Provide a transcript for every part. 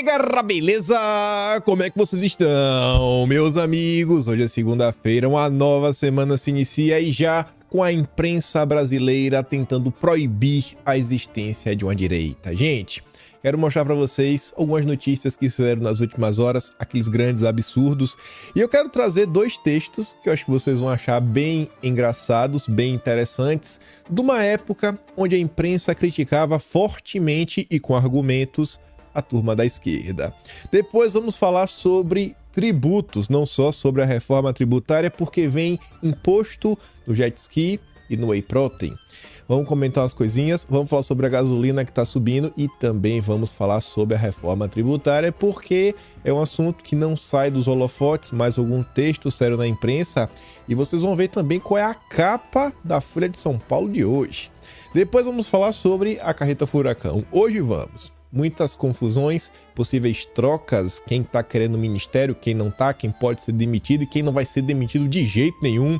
Nega, beleza? Como é que vocês estão, meus amigos? Hoje é segunda-feira, uma nova semana se inicia e já com a imprensa brasileira tentando proibir a existência de uma direita. Gente, quero mostrar para vocês algumas notícias que fizeram nas últimas horas, aqueles grandes absurdos. E eu quero trazer dois textos que eu acho que vocês vão achar bem engraçados, bem interessantes, de uma época onde a imprensa criticava fortemente e com argumentos a turma da esquerda. Depois vamos falar sobre tributos, não só sobre a reforma tributária, porque vem imposto no jet ski e no whey protein. Vamos comentar umas coisinhas, vamos falar sobre a gasolina que está subindo e também vamos falar sobre a reforma tributária, porque é um assunto que não sai dos holofotes, mais algum texto sério na imprensa, e vocês vão ver também qual é a capa da Folha de São Paulo de hoje. Depois vamos falar sobre a carreta furacão. Hoje vamos. Muitas confusões, possíveis trocas, quem tá querendo o ministério, quem não tá, quem pode ser demitido e quem não vai ser demitido de jeito nenhum.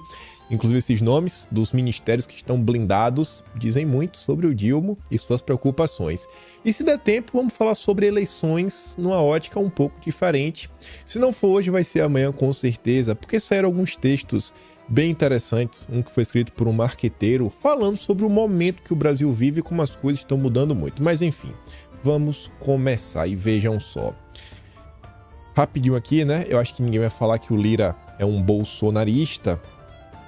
Inclusive esses nomes dos ministérios que estão blindados dizem muito sobre o Dilma e suas preocupações. E se der tempo, vamos falar sobre eleições numa ótica um pouco diferente. Se não for hoje, vai ser amanhã com certeza, porque saíram alguns textos bem interessantes, um que foi escrito por um marqueteiro, falando sobre o momento que o Brasil vive e como as coisas estão mudando muito. Mas enfim, vamos começar e vejam só. Rapidinho aqui, né? Eu acho que ninguém vai falar que o Lira é um bolsonarista.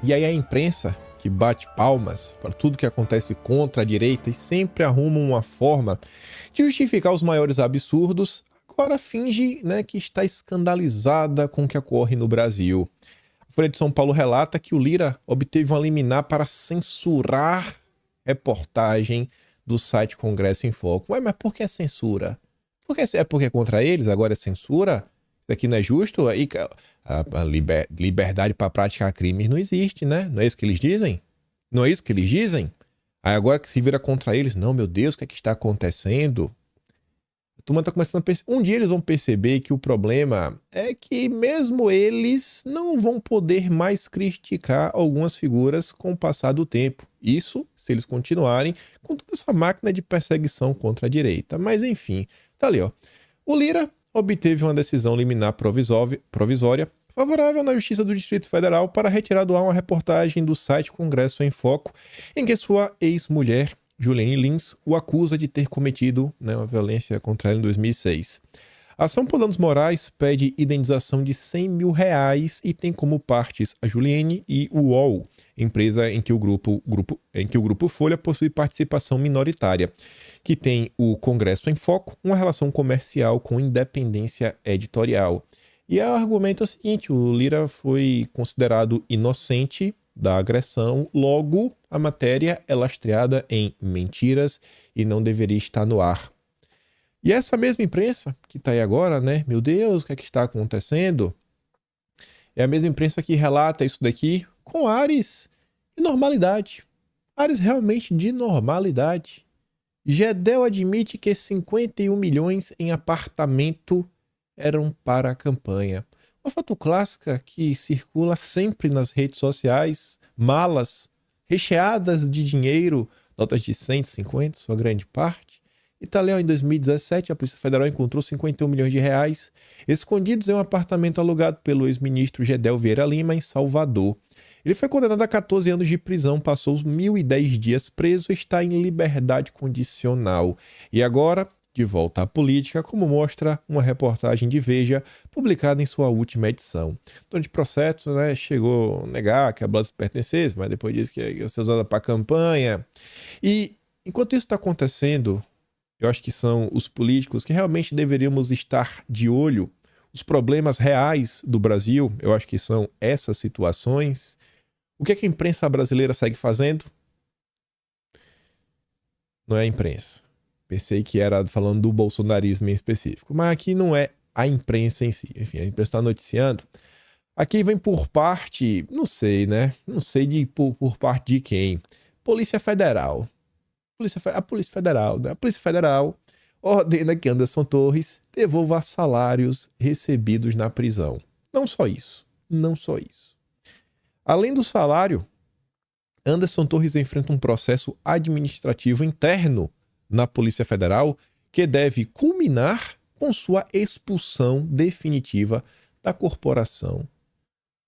E aí a imprensa, que bate palmas para tudo que acontece contra a direita e sempre arruma uma forma de justificar os maiores absurdos, agora finge, né, que está escandalizada com o que ocorre no Brasil. A Folha de São Paulo relata que o Lira obteve uma liminar para censurar reportagem do site Congresso em Foco. Ué, mas por que censura? É porque é contra eles? Agora é censura? Isso aqui não é justo? Aí a liberdade para praticar crimes não existe, né? Não é isso que eles dizem? Não é isso que eles dizem? Aí agora que se vira contra eles, não, meu Deus, o que é que está acontecendo? A turma está começando a perceber. Um dia eles vão perceber que o problema é que mesmo eles não vão poder mais criticar algumas figuras com o passar do tempo. Isso se eles continuarem com toda essa máquina de perseguição contra a direita. Mas enfim, tá ali, ó. O Lira obteve uma decisão liminar provisória favorável na Justiça do Distrito Federal para retirar do ar uma reportagem do site Congresso em Foco, em que sua ex-mulher, Juliane Lins, o acusa de ter cometido, né, uma violência contra ela em 2006. A ação por danos morais pede indenização de R$100 mil e tem como partes a Juliane e o UOL, empresa em que o Grupo Folha possui participação minoritária, que tem o Congresso em Foco, uma relação comercial com independência editorial. E o argumento é o seguinte: o Lira foi considerado inocente da agressão, logo a matéria é lastreada em mentiras e não deveria estar no ar. E essa mesma imprensa que está aí agora, né? Meu Deus, o que é que está acontecendo? É a mesma imprensa que relata isso daqui com ares de normalidade. Ares realmente de normalidade. Gedel admite que 51 milhões em apartamento eram para a campanha. Uma foto clássica que circula sempre nas redes sociais, malas recheadas de dinheiro, notas de 100, 50, sua grande parte. Italião, em 2017, a Polícia Federal encontrou 51 milhões de reais escondidos em um apartamento alugado pelo ex-ministro Gedel Vieira Lima, em Salvador. Ele foi condenado a 14 anos de prisão, passou 1.010 dias preso e está em liberdade condicional. E agora, de volta à política, como mostra uma reportagem de Veja, publicada em sua última edição. Durante o processo, né, chegou a negar que a blusa pertencesse, mas depois disse que ia ser usada para campanha. E, enquanto isso está acontecendo, eu acho que são os políticos que realmente deveríamos estar de olho. Os problemas reais do Brasil, eu acho que são essas situações. O que é que a imprensa brasileira segue fazendo? Não é a imprensa. Pensei que era falando do bolsonarismo em específico. Mas aqui não é a imprensa em si. Enfim, a imprensa está noticiando. Aqui vem por parte, não sei, né? Não sei por parte de quem. Polícia Federal. A Polícia Federal, né? A Polícia Federal ordena que Anderson Torres devolva salários recebidos na prisão. Não só isso. Além do salário, Anderson Torres enfrenta um processo administrativo interno na Polícia Federal que deve culminar com sua expulsão definitiva da corporação.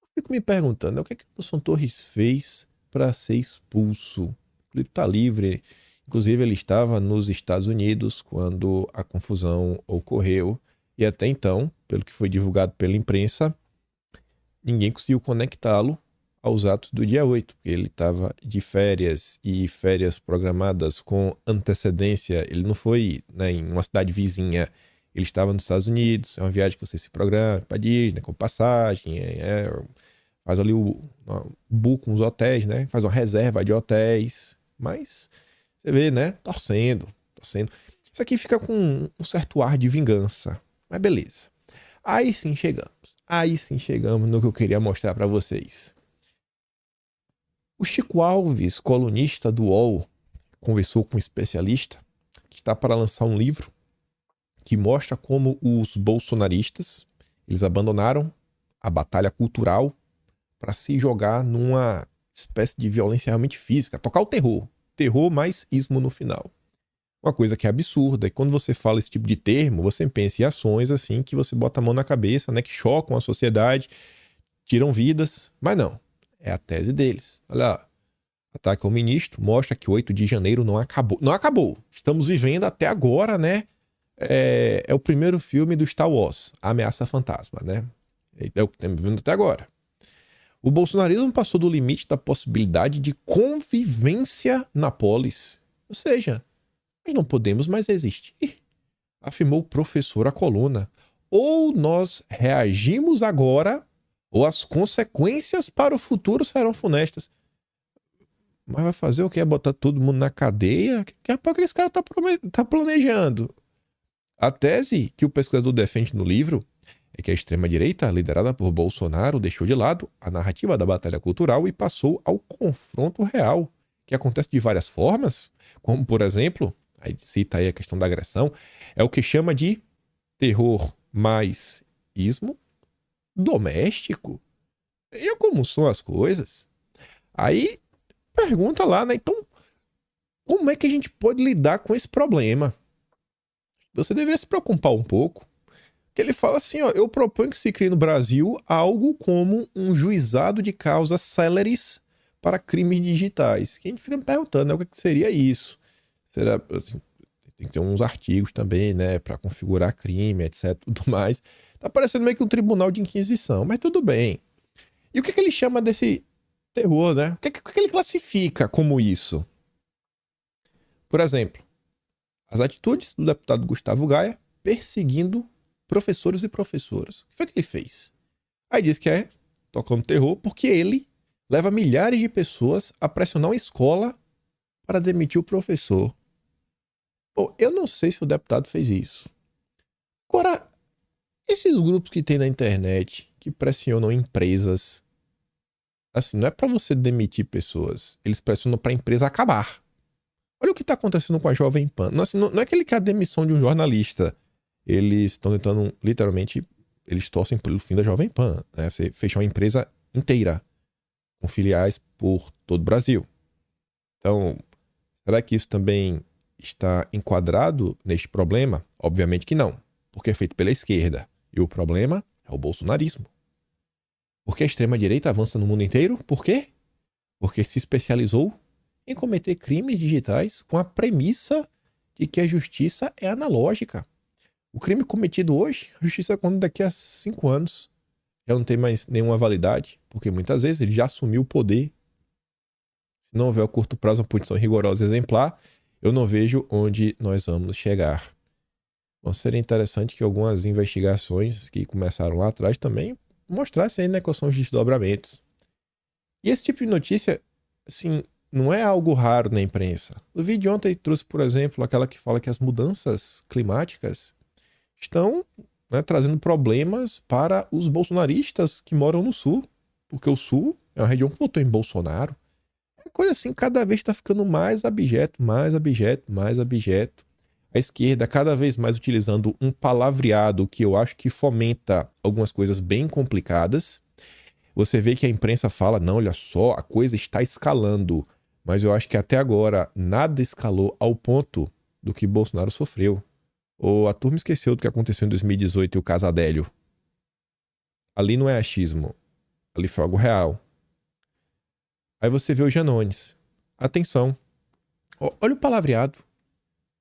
Eu fico me perguntando, o que é que o Anderson Torres fez para ser expulso? Ele está livre. Inclusive, ele estava nos Estados Unidos quando a confusão ocorreu. E até então, pelo que foi divulgado pela imprensa, ninguém conseguiu conectá-lo aos atos do dia 8, porque ele estava de férias e férias programadas com antecedência. Ele não foi, né, em uma cidade vizinha, ele estava nos Estados Unidos. É uma viagem que você se programa para Disney, com passagem, faz ali book uns hotéis, né? Faz uma reserva de hotéis, mas você vê, né? Torcendo. Isso aqui fica com um certo ar de vingança, mas beleza. Aí sim chegamos no que eu queria mostrar para vocês. O Chico Alves, colunista do UOL, conversou com um especialista que está para lançar um livro que mostra como os bolsonaristas, eles abandonaram a batalha cultural para se jogar numa espécie de violência realmente física, tocar o terror mais ismo no final. Uma coisa que é absurda, e quando você fala esse tipo de termo, você pensa em ações assim que você bota a mão na cabeça, né, que chocam a sociedade, tiram vidas, mas não, é a tese deles. Olha lá, ataque ao ministro mostra que 8 de janeiro não acabou. Não acabou, estamos vivendo até agora, né? É o primeiro filme do Star Wars, A Ameaça Fantasma, né? É o que estamos vivendo até agora. O bolsonarismo passou do limite da possibilidade de convivência na polis. Ou seja, nós não podemos mais existir, afirmou o professor à coluna. Ou nós reagimos agora, ou as consequências para o futuro serão funestas. Mas vai fazer o quê? Botar todo mundo na cadeia? Que é para que esse cara tá planejando? A tese que o pesquisador defende no livro é que a extrema-direita, liderada por Bolsonaro, deixou de lado a narrativa da batalha cultural e passou ao confronto real, que acontece de várias formas, como, por exemplo, aí cita aí a questão da agressão, é o que chama de terror mais ismo doméstico. Veja como são as coisas. Aí pergunta lá, né? Então, como é que a gente pode lidar com esse problema? Você deveria se preocupar um pouco. Que ele fala assim, ó, eu proponho que se crie no Brasil algo como um juizado de causas céleres para crimes digitais. Que a gente fica me perguntando, né, o que seria isso? Será, assim, tem que ter uns artigos também, né, para configurar crime, etc, tudo mais. Tá parecendo meio que um tribunal de inquisição, mas tudo bem. E o que ele chama desse terror, né? O que ele classifica como isso? Por exemplo, as atitudes do deputado Gustavo Gaia perseguindo professores e professoras. O que foi que ele fez? Aí diz que é tocando terror porque ele leva milhares de pessoas a pressionar uma escola para demitir o professor. Bom, eu não sei se o deputado fez isso. Agora, esses grupos que tem na internet que pressionam empresas, assim, não é para você demitir pessoas, eles pressionam para a empresa acabar. Olha o que está acontecendo com a Jovem Pan. Não, assim, não é que ele quer a demissão de um jornalista. Eles estão tentando, literalmente, eles torcem pelo fim da Jovem Pan, né? Você fechar uma empresa inteira, com filiais por todo o Brasil. Então, será que isso também está enquadrado neste problema? Obviamente que não, porque é feito pela esquerda. E o problema é o bolsonarismo. Porque a extrema-direita avança no mundo inteiro? Por quê? Porque se especializou em cometer crimes digitais com a premissa de que a justiça é analógica. O crime cometido hoje, a justiça conta daqui a 5 anos. Já não tem mais nenhuma validade, porque muitas vezes ele já assumiu o poder. Se não houver a curto prazo uma punição rigorosa e exemplar, eu não vejo onde nós vamos chegar. Bom, seria interessante que algumas investigações que começaram lá atrás também mostrassem aí, né, quais são os desdobramentos. E esse tipo de notícia, assim, não é algo raro na imprensa. No vídeo de ontem trouxe, por exemplo, aquela que fala que as mudanças climáticas estão, né, trazendo problemas para os bolsonaristas que moram no Sul, porque o Sul é uma região que votou em Bolsonaro. É coisa assim, cada vez está ficando mais abjeto. A esquerda cada vez mais utilizando um palavreado que eu acho que fomenta algumas coisas bem complicadas. Você vê que a imprensa fala, não, olha só, a coisa está escalando. Mas eu acho que até agora nada escalou ao ponto do que Bolsonaro sofreu. Ou a turma esqueceu do que aconteceu em 2018 e o Casadélio. Ali não é achismo. Ali foi algo real. Aí você vê o Janones. Atenção. Olha o palavreado.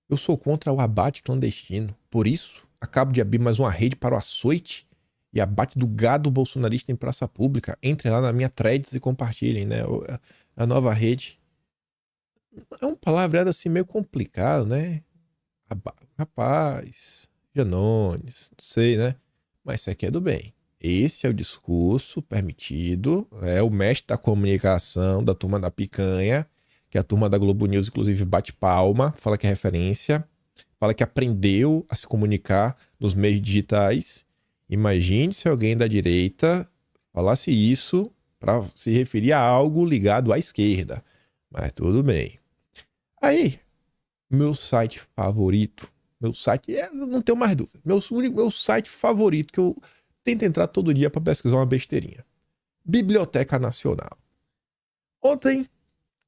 Eu sou contra o abate clandestino. Por isso, acabo de abrir mais uma rede para o açoite e abate do gado bolsonarista em praça pública. Entrem lá na minha threads e compartilhem, né? A nova rede. É um palavreado assim meio complicado, né? Rapaz, Janones, não sei, né? Mas isso aqui é do bem. Esse é o discurso permitido, é o mestre da comunicação da turma da picanha, que a turma da Globo News, inclusive, bate palma, fala que é referência, fala que aprendeu a se comunicar nos meios digitais. Imagine se alguém da direita falasse isso para se referir a algo ligado à esquerda. Mas tudo bem. Aí, meu site favorito, não tenho mais dúvida, meu site favorito que eu tento entrar todo dia para pesquisar uma besteirinha. Biblioteca Nacional. Ontem,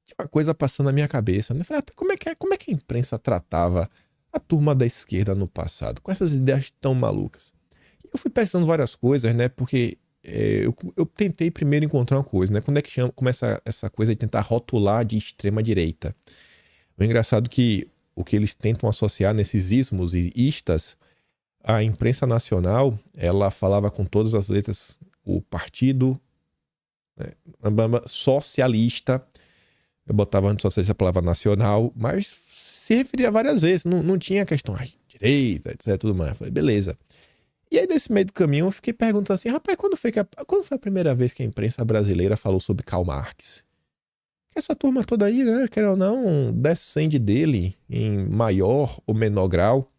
tinha uma coisa passando na minha cabeça, né? Falei, como é que a imprensa tratava a turma da esquerda no passado, com essas ideias tão malucas? E eu fui pensando várias coisas, né? Porque eu tentei primeiro encontrar uma coisa, né? Quando é que começa essa coisa de tentar rotular de extrema direita? O engraçado é que o que eles tentam associar nesses ismos e istas, a imprensa nacional, ela falava com todas as letras o partido, né, socialista, eu botava antes socialista a palavra nacional, mas se referia várias vezes, não tinha questão direita, etc, tudo mais. Eu falei, beleza. E aí, nesse meio do caminho, eu fiquei perguntando assim, rapaz, quando foi a primeira vez que a imprensa brasileira falou sobre Karl Marx? Essa turma toda aí, né, quer ou não, descende dele em maior ou menor grau.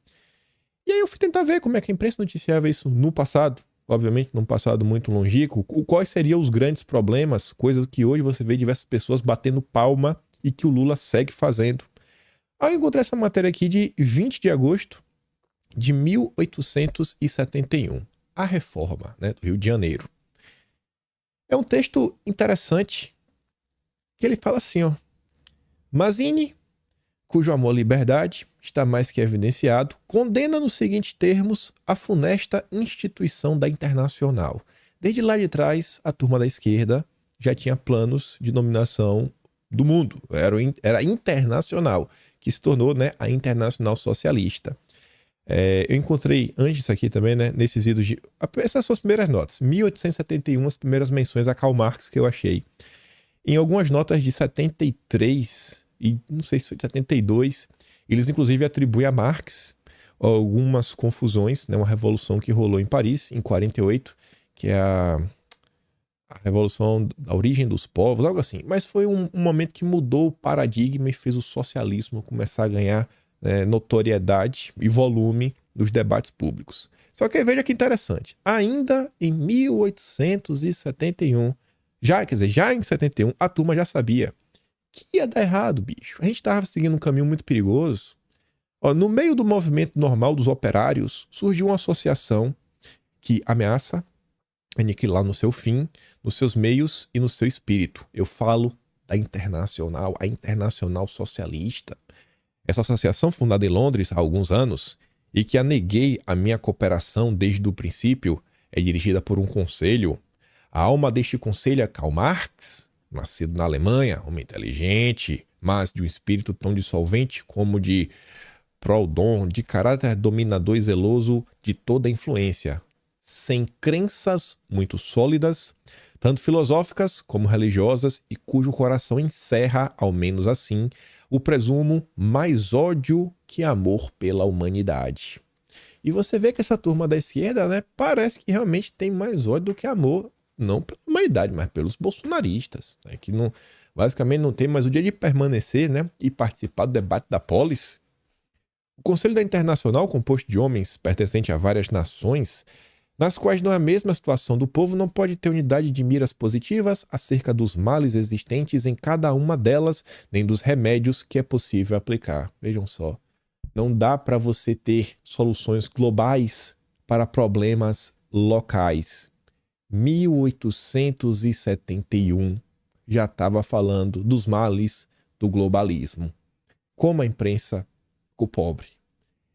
E aí eu fui tentar ver como é que a imprensa noticiava isso no passado, obviamente num passado muito longínquo, quais seriam os grandes problemas, coisas que hoje você vê diversas pessoas batendo palma e que o Lula segue fazendo. Aí eu encontrei essa matéria aqui de 20 de agosto de 1871, a reforma, né, do Rio de Janeiro. É um texto interessante, que ele fala assim, ó: Mazzini, cujo amor à liberdade está mais que evidenciado, condena nos seguintes termos a funesta instituição da Internacional. Desde lá de trás, a turma da esquerda já tinha planos de dominação do mundo. Era internacional, que se tornou, né, a Internacional Socialista. Eu encontrei antes disso aqui também, né, nesses idos de... Essas são as primeiras notas. 1871, as primeiras menções a Karl Marx que eu achei. Em algumas notas de 73 e não sei se foi de 72, eles inclusive atribuem a Marx algumas confusões, né? Uma revolução que rolou em Paris em 48, que é a revolução da origem dos povos, algo assim. Mas foi um momento que mudou o paradigma e fez o socialismo começar a ganhar, né, notoriedade e volume nos debates públicos. Só que veja que interessante, ainda em 1871, já em 71, a turma já sabia que ia dar errado, bicho. A gente estava seguindo um caminho muito perigoso. Ó, no meio do movimento normal dos operários, surgiu uma associação que ameaça aniquilar no seu fim, nos seus meios e no seu espírito. Eu falo da Internacional, a Internacional Socialista. Essa associação, fundada em Londres há alguns anos, e que a neguei a minha cooperação desde o princípio, é dirigida por um conselho. A alma deste conselho é Karl Marx, nascido na Alemanha, homem inteligente, mas de um espírito tão dissolvente como de Proudhon, de caráter dominador e zeloso de toda a influência, sem crenças muito sólidas, tanto filosóficas como religiosas, e cujo coração encerra, ao menos assim, o presumo, mais ódio que amor pela humanidade. E você vê que essa turma da esquerda, né, parece que realmente tem mais ódio do que amor, não pela humanidade, mas pelos bolsonaristas, né, que não, basicamente não tem mais o dia de permanecer, né, e participar do debate da polis. O Conselho da Internacional, composto de homens pertencentes a várias nações, nas quais não é a mesma situação do povo, não pode ter unidade de miras positivas acerca dos males existentes em cada uma delas, nem dos remédios que é possível aplicar. Vejam só, não dá para você ter soluções globais para problemas locais. 1871 já estava falando dos males do globalismo. Como a imprensa ficou pobre.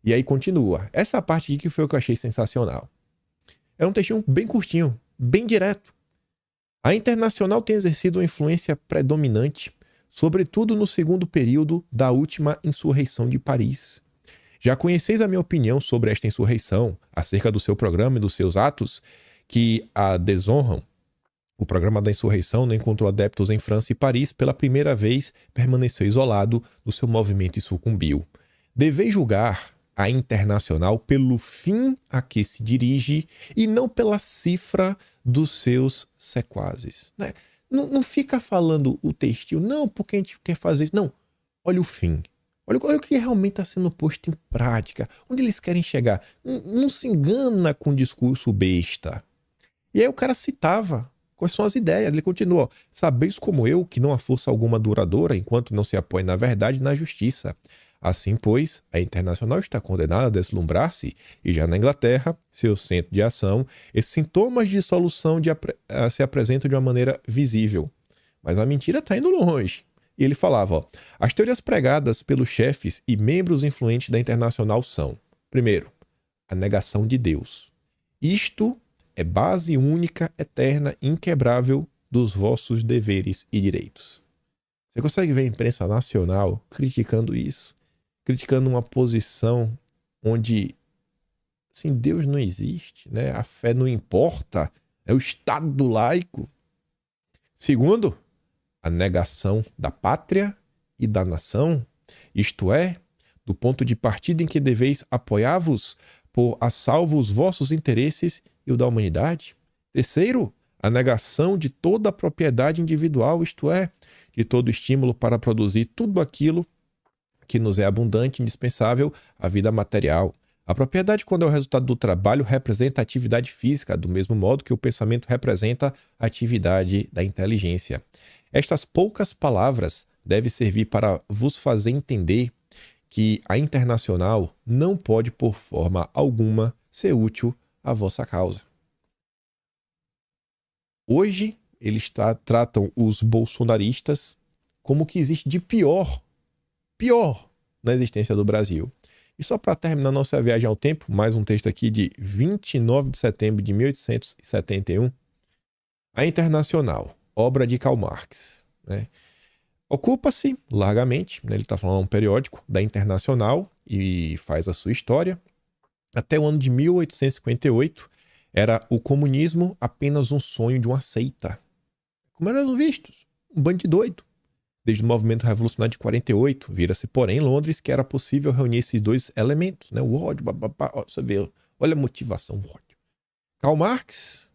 E aí continua. Essa parte aqui que foi o que eu achei sensacional. É um textinho bem curtinho, bem direto. A Internacional tem exercido uma influência predominante, sobretudo no segundo período da última insurreição de Paris. Já conheceis a minha opinião sobre esta insurreição, acerca do seu programa e dos seus atos, que a desonram. O programa da insurreição não encontrou adeptos em França e Paris. Pela primeira vez, permaneceu isolado do seu movimento e sucumbiu. Deveis julgar a Internacional pelo fim a que se dirige e não pela cifra dos seus sequazes. Né? Não fica falando o textil, não, porque a gente quer fazer isso. Não, olha o fim. Olha o que realmente está sendo posto em prática. Onde eles querem chegar. Não se engana com um discurso besta. E aí o cara citava quais são as ideias. Ele continua. Sabeis como eu que não há força alguma duradoura enquanto não se apoie na verdade e na justiça. Assim, pois, a Internacional está condenada a deslumbrar-se e já na Inglaterra, seu centro de ação, esses sintomas de dissolução se apresentam de uma maneira visível. Mas a mentira está indo longe. E ele falava, ó, as teorias pregadas pelos chefes e membros influentes da Internacional são, primeiro, a negação de Deus. Isto é base única, eterna, inquebrável dos vossos deveres e direitos. Você consegue ver a imprensa nacional criticando isso? Criticando uma posição onde assim, Deus não existe, né? A fé não importa, é o Estado laico. Segundo, a negação da pátria e da nação, isto é, do ponto de partida em que deveis apoiar-vos por a salvo os vossos interesses e o da humanidade. Terceiro, a negação de toda a propriedade individual, isto é, de todo estímulo para produzir tudo aquilo que nos é abundante e indispensável à vida material. A propriedade, quando é o resultado do trabalho, representa a atividade física, do mesmo modo que o pensamento representa a atividade da inteligência. Estas poucas palavras devem servir para vos fazer entender que a Internacional não pode, por forma alguma, ser útil à vossa causa. Hoje, eles tratam os bolsonaristas como o que existe de pior na existência do Brasil. E só para terminar nossa viagem ao tempo, mais um texto aqui de 29 de setembro de 1871. A Internacional, obra de Karl Marx. Né? Ocupa-se largamente, né, ele está falando um periódico da Internacional e faz a sua história. Até o ano de 1858, era o comunismo apenas um sonho de uma seita. Como eram vistos? Um bando de doido. Desde o movimento revolucionário de 48, vira-se, porém, em Londres, que era possível reunir esses dois elementos, né? O ódio, você vê, olha a motivação, o ódio. Karl Marx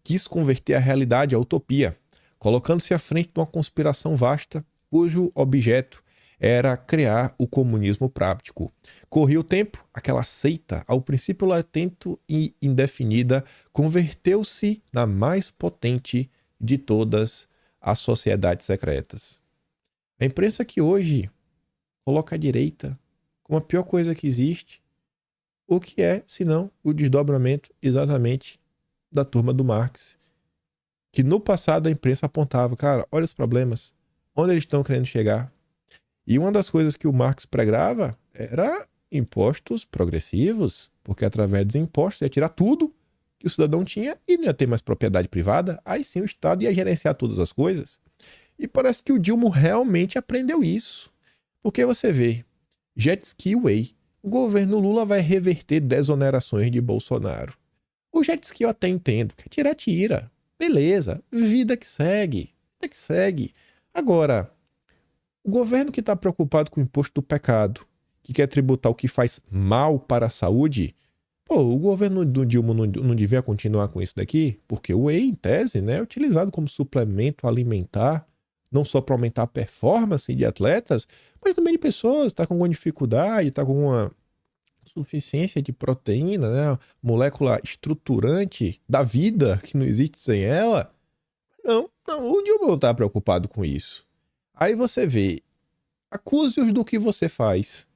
quis converter a realidade à utopia, colocando-se à frente de uma conspiração vasta, cujo objeto era criar o comunismo prático. Corria o tempo, aquela seita, ao princípio latente e indefinida, converteu-se na mais potente de todas as sociedades secretas. A imprensa que hoje coloca a direita como a pior coisa que existe, o que é, senão, o desdobramento exatamente da turma do Marx. Que no passado a imprensa apontava, cara, olha os problemas, onde eles estão querendo chegar. E uma das coisas que o Marx pregava era impostos progressivos, porque através dos impostos ia tirar tudo que o cidadão tinha e não ia ter mais propriedade privada, aí sim o Estado ia gerenciar todas as coisas. E parece que o Dilma realmente aprendeu isso. Porque você vê, Jet Ski Way, o governo Lula vai reverter desonerações de Bolsonaro. O jet ski eu até entendo, quer tirar, tira. Beleza, vida que segue, vida que segue. Agora, o governo que está preocupado com o imposto do pecado, que quer tributar o que faz mal para a saúde, pô, o governo do Dilma não devia continuar com isso daqui? Porque o whey, em tese, né, é utilizado como suplemento alimentar, não só para aumentar a performance de atletas, mas também de pessoas que estão com alguma dificuldade, estão com uma suficiência de proteína, né, molécula estruturante da vida, que não existe sem ela. Não, o Dilma não está preocupado com isso. Aí você vê, acuse-os do que você faz.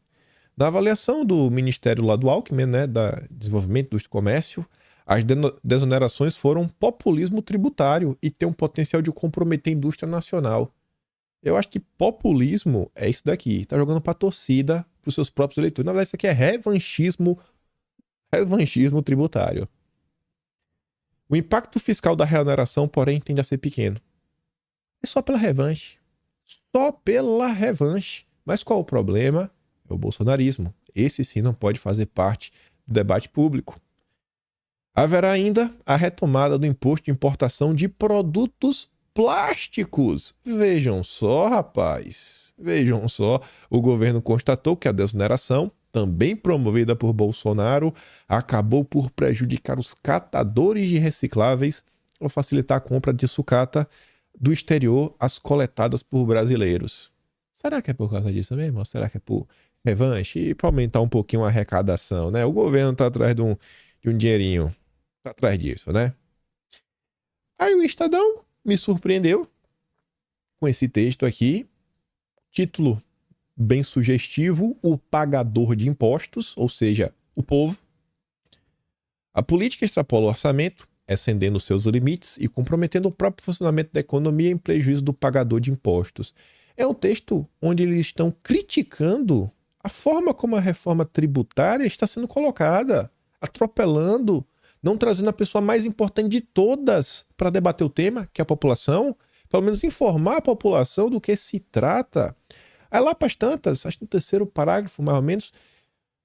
Na avaliação do Ministério lá do Alckmin, né, da Desenvolvimento do Comércio, as desonerações foram populismo tributário e tem um potencial de comprometer a indústria nacional. Eu acho que populismo é isso daqui, tá jogando pra torcida, para os seus próprios eleitores. Na verdade, isso aqui é revanchismo tributário. O impacto fiscal da reoneração, porém, tende a ser pequeno. É só pela revanche. Só pela revanche. Mas qual o problema? É o bolsonarismo. Esse sim não pode fazer parte do debate público. Haverá ainda a retomada do imposto de importação de produtos plásticos. Vejam só, rapaz. Vejam só. O governo constatou que a desoneração, também promovida por Bolsonaro, acabou por prejudicar os catadores de recicláveis ao facilitar a compra de sucata do exterior às coletadas por brasileiros. Será que é por causa disso mesmo? Ou será que é por revanche? E para aumentar um pouquinho a arrecadação, né? O governo está atrás de um dinheirinho. Está atrás disso, né? Aí o Estadão me surpreendeu com esse texto aqui. Título bem sugestivo: o pagador de impostos, ou seja, o povo. A política extrapola o orçamento, excedendo seus limites e comprometendo o próprio funcionamento da economia em prejuízo do pagador de impostos. É um texto onde eles estão criticando a forma como a reforma tributária está sendo colocada, atropelando, não trazendo a pessoa mais importante de todas para debater o tema, que é a população, pelo menos informar a população do que se trata. Aí lá para as tantas, acho que no terceiro parágrafo, mais ou menos,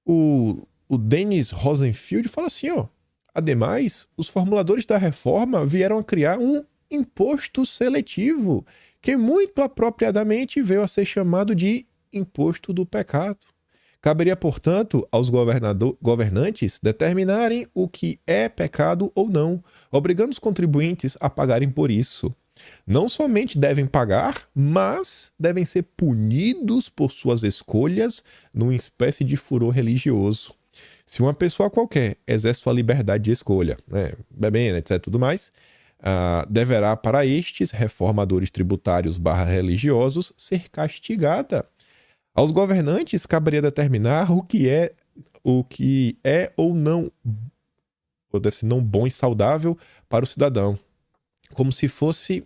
o Dennis Rosenfield fala assim, ó: ademais, os formuladores da reforma vieram a criar um imposto seletivo, que muito apropriadamente veio a ser chamado de imposto do pecado. Caberia, portanto, aos governantes determinarem o que é pecado ou não, obrigando os contribuintes a pagarem por isso. Não somente devem pagar, mas devem ser punidos por suas escolhas numa espécie de furor religioso. Se uma pessoa qualquer exerce sua liberdade de escolha, né, bebendo, etc, tudo mais, deverá para estes reformadores tributários /religiosos ser castigada. Aos governantes caberia determinar o que é ou não, ou deve ser não bom e saudável para o cidadão, como se fosse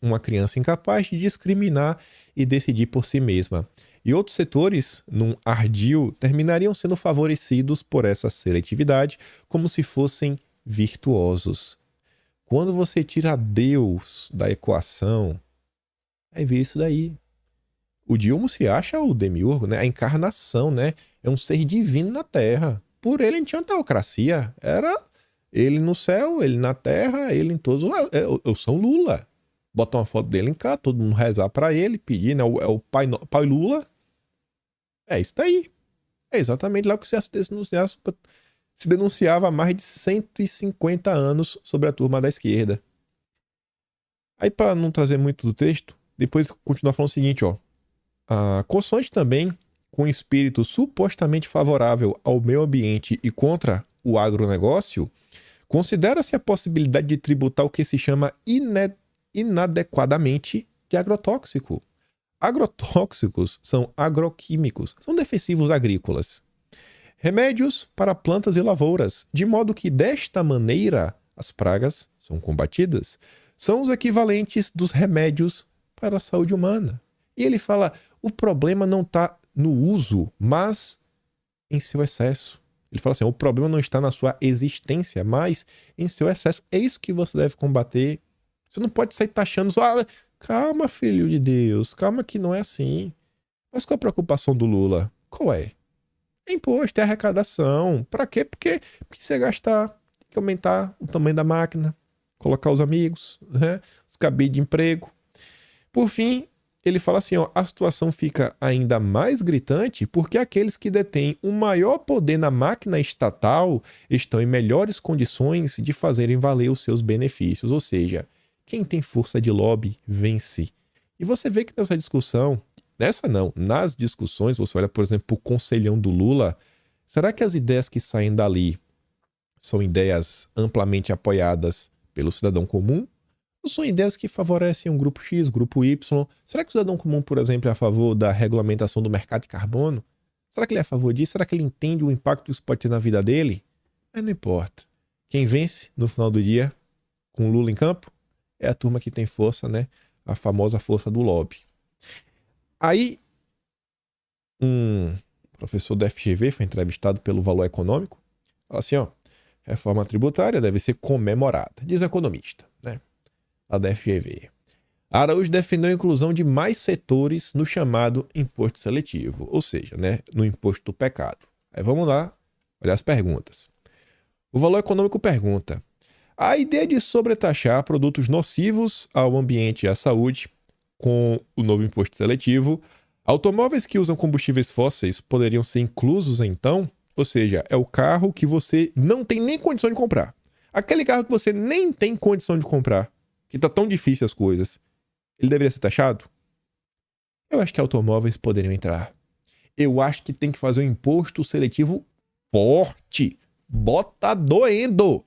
uma criança incapaz de discriminar e decidir por si mesma. E outros setores, num ardil, terminariam sendo favorecidos por essa seletividade, como se fossem virtuosos. Quando você tira Deus da equação, aí vê isso daí. O Dilma se acha o demiurgo, né? A encarnação, né? É um ser divino na Terra. Por ele não tinha teocracia. Era ele no céu, ele na terra, ele em todos os lados. Eu sou Lula. Bota uma foto dele em cá, todo mundo rezar pra ele, pedir, né? É o pai Lula. É isso daí. É exatamente lá o que se denunciava há mais de 150 anos sobre a turma da esquerda. Aí, para não trazer muito do texto, depois continuar falando o seguinte, ó. Consoante também com um espírito supostamente favorável ao meio ambiente e contra o agronegócio, considera-se a possibilidade de tributar o que se chama inadequadamente de agrotóxico. Agrotóxicos são agroquímicos, são defensivos agrícolas. Remédios para plantas e lavouras, de modo que desta maneira as pragas são combatidas. São os equivalentes dos remédios para a saúde humana. E ele fala, o problema não está no uso, mas em seu excesso. Ele fala assim, o problema não está na sua existência, mas em seu excesso. É isso que você deve combater. Você não pode sair taxando só, calma, filho de Deus, calma que não é assim. Mas qual a preocupação do Lula? Qual é? É imposto, é arrecadação. Pra quê? Porque você gastar, tem que aumentar o tamanho da máquina, colocar os amigos, né? Os cabides de emprego. Por fim, ele fala assim, ó, a situação fica ainda mais gritante porque aqueles que detêm o maior poder na máquina estatal estão em melhores condições de fazerem valer os seus benefícios. Ou seja, quem tem força de lobby vence. E você vê que nessa discussão, nas discussões, você olha, por exemplo, para o conselhão do Lula, será que as ideias que saem dali são ideias amplamente apoiadas pelo cidadão comum? São ideias que favorecem um grupo X, grupo Y. Será que o cidadão comum, por exemplo, é a favor da regulamentação do mercado de carbono? Será que ele é a favor disso? Será que ele entende o impacto que isso pode ter na vida dele? Mas não importa. Quem vence no final do dia, com o Lula em campo, é a turma que tem força, né? A famosa força do lobby. Aí, um professor da FGV, foi entrevistado pelo Valor Econômico. Fala assim, ó, reforma tributária deve ser comemorada, diz o economista, né? A da FGV. Araújo defendeu a inclusão de mais setores no chamado imposto seletivo, ou seja, né, no imposto do pecado. Aí vamos lá, olhar as perguntas. O Valor Econômico pergunta: a ideia de sobretaxar produtos nocivos ao ambiente e à saúde com o novo imposto seletivo, automóveis que usam combustíveis fósseis poderiam ser inclusos então? Ou seja, é o carro que você não tem nem condição de comprar. Aquele carro que você nem tem condição de comprar, que tá tão difícil as coisas, ele deveria ser taxado? Eu acho que automóveis poderiam entrar. Eu acho que tem que fazer um imposto seletivo forte. Bota doendo.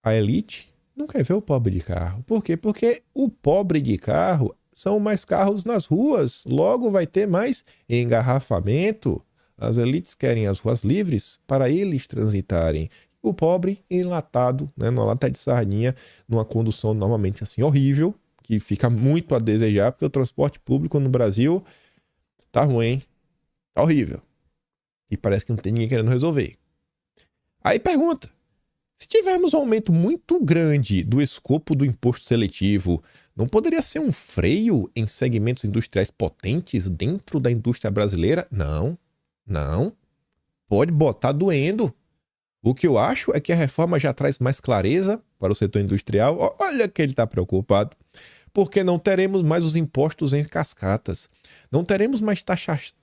A elite não quer ver o pobre de carro. Por quê? Porque o pobre de carro são mais carros nas ruas. Logo vai ter mais engarrafamento. As elites querem as ruas livres para eles transitarem. O pobre enlatado, né, numa lata de sardinha, numa condução normalmente assim horrível, que fica muito a desejar, porque o transporte público no Brasil tá ruim, tá horrível. E parece que não tem ninguém querendo resolver. Aí pergunta: se tivermos um aumento muito grande do escopo do imposto seletivo, não poderia ser um freio em segmentos industriais potentes dentro da indústria brasileira? Não, não. Pode botar doendo. O que eu acho é que a reforma já traz mais clareza para o setor industrial. Olha que ele está preocupado. Porque não teremos mais os impostos em cascatas. Não teremos mais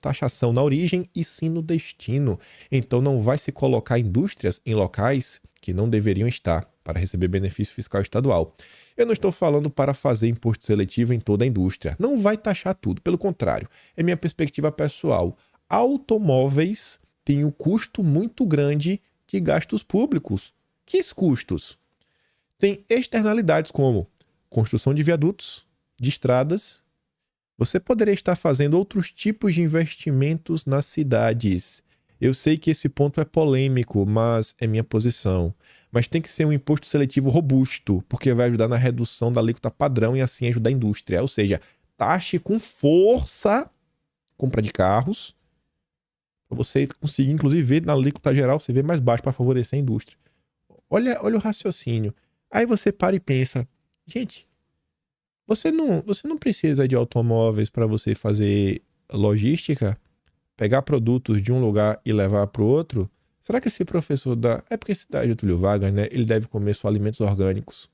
taxação na origem e sim no destino. Então não vai se colocar indústrias em locais que não deveriam estar para receber benefício fiscal estadual. Eu não estou falando para fazer imposto seletivo em toda a indústria. Não vai taxar tudo. Pelo contrário, é minha perspectiva pessoal. Automóveis têm um custo muito grande de gastos públicos. Que custos? Tem externalidades como construção de viadutos, de estradas. Você poderia estar fazendo outros tipos de investimentos nas cidades. Eu sei que esse ponto é polêmico, mas é minha posição. Mas tem que ser um imposto seletivo robusto, porque vai ajudar na redução da alíquota padrão e assim ajudar a indústria. Ou seja, taxe com força compra de carros, para você conseguir, inclusive, ver na alíquota geral, você vê mais baixo para favorecer a indústria. Olha o raciocínio. Aí você para e pensa: gente, você não precisa de automóveis para você fazer logística, pegar produtos de um lugar e levar para o outro? Será que esse professor da... É porque cidade de Túlio Vargas, né? Ele deve comer só alimentos orgânicos.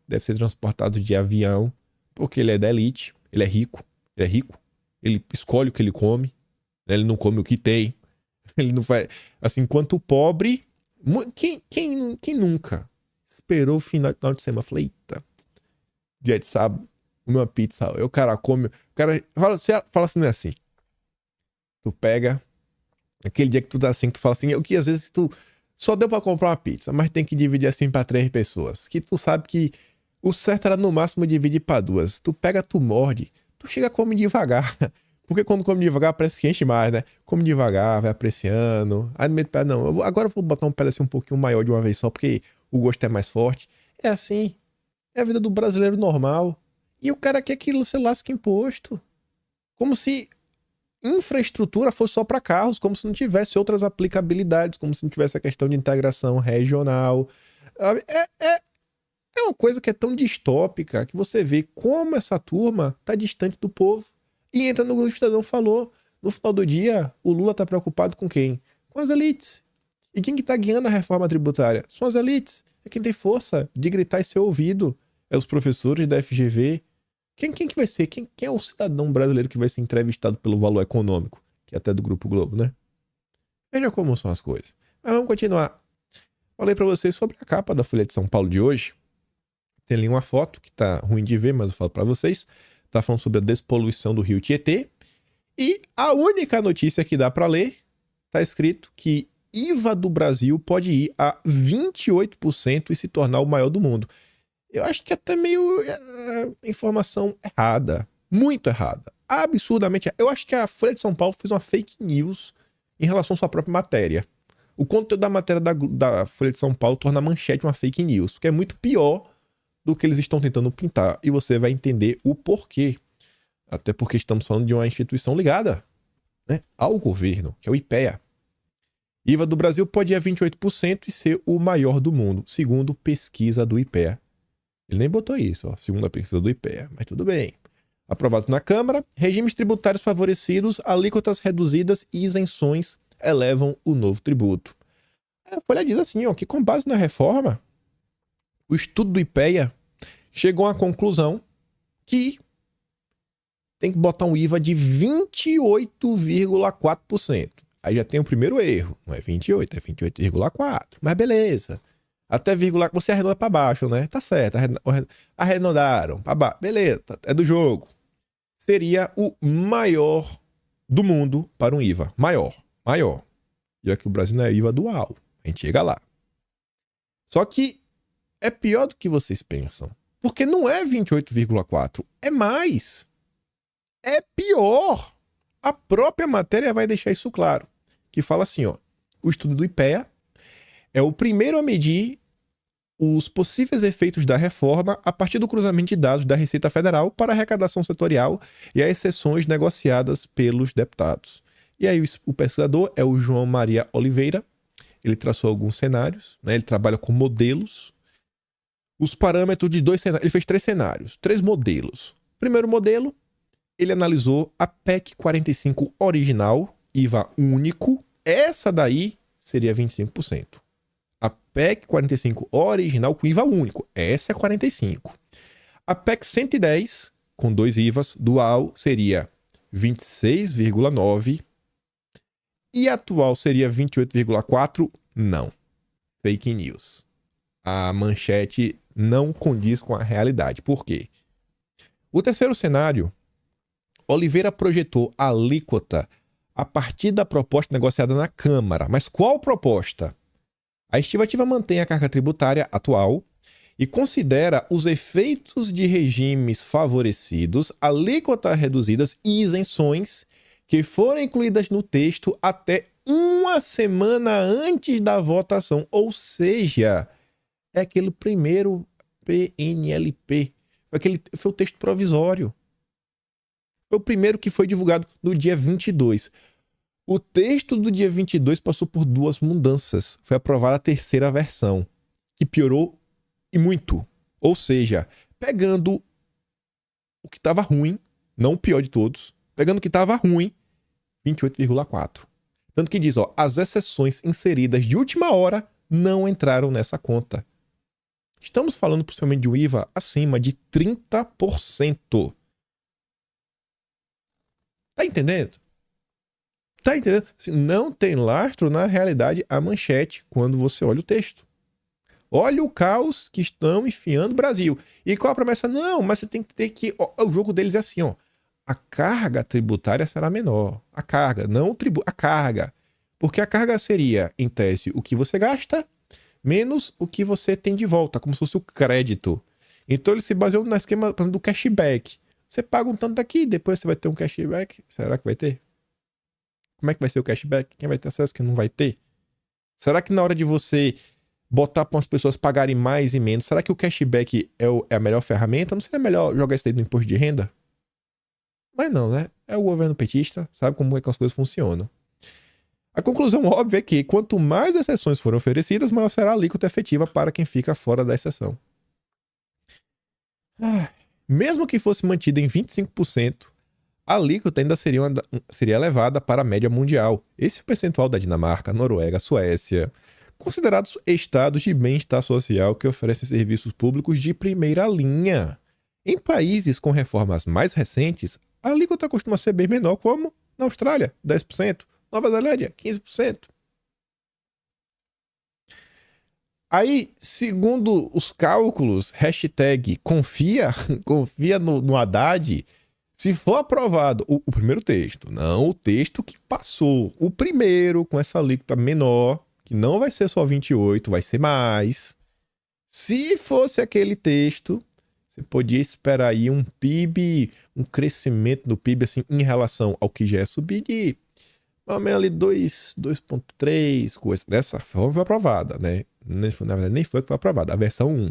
Deve ser transportado de avião, porque ele é da elite, ele é rico. Ele escolhe o que ele come, né? Ele não come o que tem. Ele não faz... Assim, enquanto o pobre... Quem nunca esperou o final de semana? Falei, eita, dia de sábado, uma pizza. Aí o cara come... O cara fala assim, não é assim. Tu pega... Aquele dia que tu tá assim, que tu fala assim, o que às vezes tu só deu pra comprar uma pizza, mas tem que dividir assim pra 3 pessoas. Que tu sabe que o certo era no máximo dividir pra 2. Tu pega, tu morde, tu chega a comer devagar. Porque quando come devagar parece que enche mais, né? Come devagar, vai apreciando. Aí no meio do pé, não, agora eu vou botar um pedacinho um pouquinho maior de uma vez só, porque o gosto é mais forte. É assim, é a vida do brasileiro normal. E o cara quer que você lasque imposto. Como se infraestrutura fosse só para carros, como se não tivesse outras aplicabilidades, como se não tivesse a questão de integração regional. É uma coisa que é tão distópica que você vê como essa turma tá distante do povo. E entra no que o Estadão falou. No final do dia, o Lula tá preocupado com quem? Com as elites. E quem que tá guiando a reforma tributária? São as elites. É quem tem força de gritar e ser ouvido. É os professores da FGV. Quem que vai ser? Quem é o cidadão brasileiro que vai ser entrevistado pelo Valor Econômico? Que é até do Grupo Globo, né? Veja como são as coisas. Mas vamos continuar. Falei pra vocês sobre a capa da Folha de São Paulo de hoje. Tem ali uma foto que tá ruim de ver, mas eu falo pra vocês. Tá falando sobre a despoluição do rio Tietê. E a única notícia que dá pra ler, tá escrito que IVA do Brasil pode ir a 28% e se tornar o maior do mundo. Eu acho que é até meio informação errada. Muito errada. Absurdamente. Eu acho que a Folha de São Paulo fez uma fake news em relação à sua própria matéria. O conteúdo da matéria da Folha de São Paulo torna a manchete uma fake news, que é muito pior do que eles estão tentando pintar. E você vai entender o porquê. Até porque estamos falando de uma instituição ligada né, ao governo, que é o IPEA. IVA do Brasil pode ir a 28% e ser o maior do mundo, segundo pesquisa do IPEA. Ele nem botou isso, ó, segundo a pesquisa do IPEA, mas tudo bem. Aprovado na Câmara, regimes tributários favorecidos, alíquotas reduzidas e isenções elevam o novo tributo. A Folha diz assim, ó, que com base na reforma, o estudo do IPEA chegou à conclusão que tem que botar um IVA de 28,4%. Aí já tem o primeiro erro. Não é 28, é 28,4%. Mas beleza. Até vírgula, você arredonda para baixo, né? Tá certo. Arredondaram para baixo. Beleza, é do jogo. Seria o maior do mundo para um IVA. Maior. Já que o Brasil não é IVA dual. A gente chega lá. Só que é pior do que vocês pensam. Porque não é 28,4%. É mais. É pior. A própria matéria vai deixar isso claro. Que fala assim, ó. O estudo do IPEA é o primeiro a medir os possíveis efeitos da reforma a partir do cruzamento de dados da Receita Federal para a arrecadação setorial e as exceções negociadas pelos deputados. E aí o pesquisador é o João Maria Oliveira. Ele traçou alguns cenários, né? Ele trabalha com modelos. Os parâmetros de 2 cenários. Ele fez 3 cenários, 3 modelos. Primeiro modelo, ele analisou a PEC 45 original, IVA único. Essa daí seria 25%. A PEC 45 original com IVA único. Essa é 45%. A PEC 110, com 2 IVAs, dual, seria 26,9%. E a atual seria 28,4%. Não. Fake news. A manchete não condiz com a realidade. Por quê? O terceiro cenário, Oliveira projetou a alíquota a partir da proposta negociada na Câmara. Mas qual proposta? A estimativa mantém a carga tributária atual e considera os efeitos de regimes favorecidos, alíquotas reduzidas e isenções que foram incluídas no texto até uma semana antes da votação. Ou seja, é aquele primeiro PNLP. Foi o texto provisório. Foi o primeiro que foi divulgado no dia 22. O texto do dia 22 passou por 2 mudanças. Foi aprovada a terceira versão, que piorou e muito. Ou seja, pegando o que estava ruim, não o pior de todos, pegando o que estava ruim, 28,4%. Tanto que diz, ó, as exceções inseridas de última hora não entraram nessa conta. Estamos falando possivelmente de um IVA acima de 30%. Tá entendendo? Tá entendendo? Não tem lastro na realidade a manchete quando você olha o texto. Olha o caos que estão enfiando o Brasil. E qual a promessa? Não, mas você tem que ter que... Ó, o jogo deles é assim, ó. A carga tributária será menor. A carga, não o tributo. A carga. Porque a carga seria, em tese, o que você gasta menos o que você tem de volta, como se fosse o crédito. Então ele se baseou no esquema do cashback. Você paga um tanto aqui, depois você vai ter um cashback. Será que vai ter? Como é que vai ser o cashback? Quem vai ter acesso, quem não vai ter? Será que na hora de você botar para as pessoas pagarem mais e menos, será que o cashback é a melhor ferramenta? Não seria melhor jogar isso aí no imposto de renda? Mas não, né? É o governo petista, sabe como é que as coisas funcionam. A conclusão óbvia é que quanto mais exceções forem oferecidas, maior será a alíquota efetiva para quem fica fora da exceção. Mesmo que fosse mantida em 25%, a alíquota ainda seria elevada para a média mundial. Esse é o percentual da Dinamarca, Noruega, Suécia, considerados estados de bem-estar social que oferecem serviços públicos de primeira linha. Em países com reformas mais recentes, a alíquota costuma ser bem menor, como na Austrália, 10%, Nova Zelândia, 15%. Aí, segundo os cálculos, hashtag confia no Haddad, se for aprovado o primeiro texto, não o texto que passou, o primeiro com essa alíquota menor, que não vai ser só 28, vai ser mais. Se fosse aquele texto, você podia esperar aí um PIB, um crescimento do PIB assim, em relação ao que já é subir de mais ou menos ali 2,3, coisa. Dessa forma foi aprovada, né? Na verdade, nem foi que foi aprovada, a versão 1.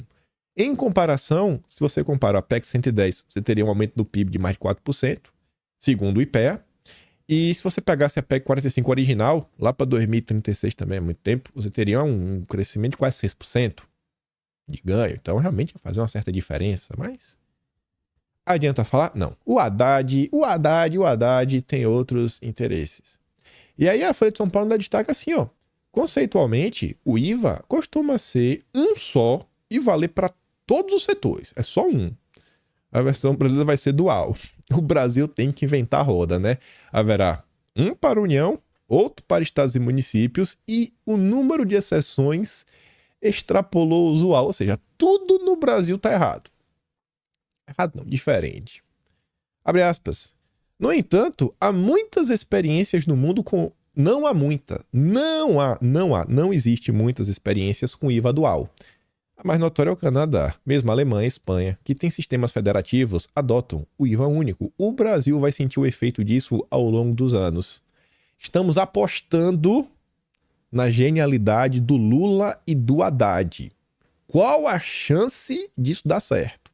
Em comparação, se você compara a PEC 110, você teria um aumento do PIB de mais de 4%, segundo o IPEA. E se você pegasse a PEC 45 original, lá para 2036 também, é muito tempo, você teria um crescimento de quase 6% de ganho. Então, realmente ia fazer uma certa diferença, mas adianta falar? Não. O Haddad tem outros interesses. E aí a Folha de São Paulo ainda destaca assim, ó. Conceitualmente, o IVA costuma ser um só e valer para todos os setores. É só um. A versão brasileira vai ser dual. O Brasil tem que inventar a roda, né? Haverá um para a União, outro para estados e municípios e o número de exceções extrapolou o usual. Ou seja, tudo no Brasil tá errado. Errado não, diferente. Abre aspas. No entanto, há muitas experiências no mundo com... Não existe muitas experiências com IVA dual. A mais notória é o Canadá. Mesmo a Alemanha e a Espanha, que têm sistemas federativos, adotam o IVA único. O Brasil vai sentir o efeito disso ao longo dos anos. Estamos apostando na genialidade do Lula e do Haddad. Qual a chance disso dar certo?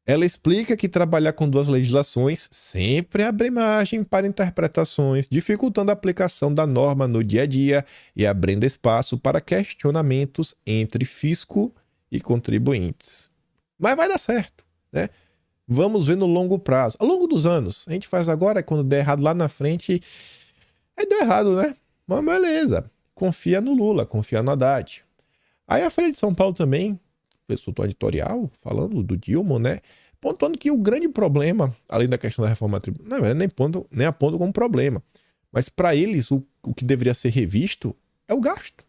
Ela explica que trabalhar com duas legislações sempre abre margem para interpretações, dificultando a aplicação da norma no dia a dia e abrindo espaço para questionamentos entre fisco e contribuintes. Mas vai dar certo, né? Vamos ver no longo prazo. Ao longo dos anos, a gente faz agora, quando der errado lá na frente, aí deu errado, né? Mas beleza, confia no Lula, confia no Haddad. Aí a Folha de São Paulo também soltou um editorial falando do Dilma, né? Pontuando que o grande problema, além da questão da reforma tributária, não é nem aponta como problema. Mas para eles, o que deveria ser revisto é o gasto.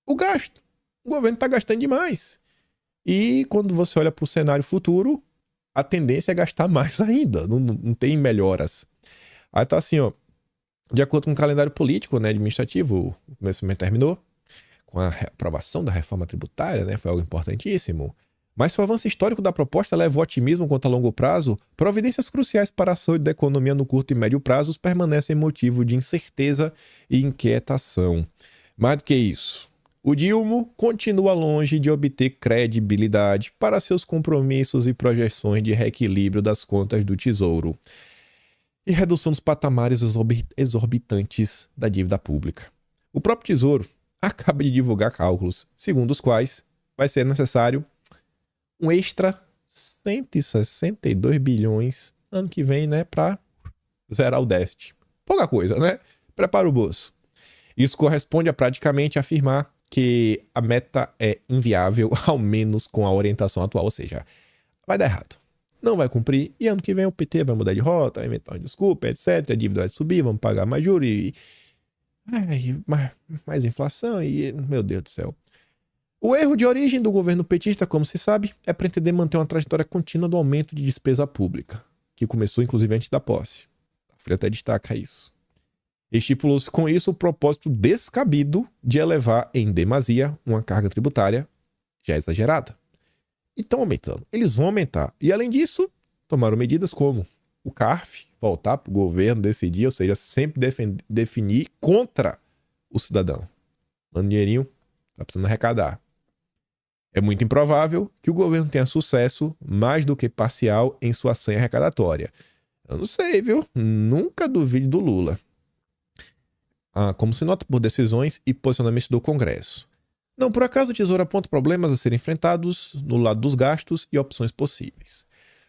O gasto. O governo está gastando demais. E quando você olha para o cenário futuro, a tendência é gastar mais ainda. Não tem melhoras. Aí tá assim, ó. De acordo com o calendário político, né, administrativo, o começo terminou com a aprovação da reforma tributária, né? Foi algo importantíssimo. Mas o avanço histórico da proposta leva o otimismo quanto a longo prazo. Providências cruciais para a saúde da economia no curto e médio prazos permanecem motivo de incerteza e inquietação. Mais do que isso, o Dilma continua longe de obter credibilidade para seus compromissos e projeções de reequilíbrio das contas do Tesouro e redução dos patamares exorbitantes da dívida pública. O próprio Tesouro acaba de divulgar cálculos, segundo os quais vai ser necessário um extra 162 bilhões ano que vem, né, para zerar o déficit. Pouca coisa, né? Prepara o bolso. Isso corresponde a praticamente afirmar que a meta é inviável, ao menos com a orientação atual, ou seja, vai dar errado. Não vai cumprir, e ano que vem o PT vai mudar de rota, vai inventar uma desculpa, etc. A dívida vai subir, vamos pagar mais juros e... mais inflação e... Meu Deus do céu. O erro de origem do governo petista, como se sabe, é pretender manter uma trajetória contínua do aumento de despesa pública, que começou inclusive antes da posse. A Folha até destaca isso. Estipulou-se com isso o propósito descabido de elevar em demasia uma carga tributária já exagerada. E estão aumentando. Eles vão aumentar. E além disso, tomaram medidas como o CARF voltar para o governo decidir, ou seja, sempre definir contra o cidadão. Manda dinheirinho, tá precisando arrecadar. É muito improvável que o governo tenha sucesso mais do que parcial em sua senha arrecadatória. Eu não sei, viu? Nunca duvide do Lula. Como se nota por decisões e posicionamentos do Congresso. Não por acaso o Tesouro aponta problemas a serem enfrentados no lado dos gastos e opções possíveis.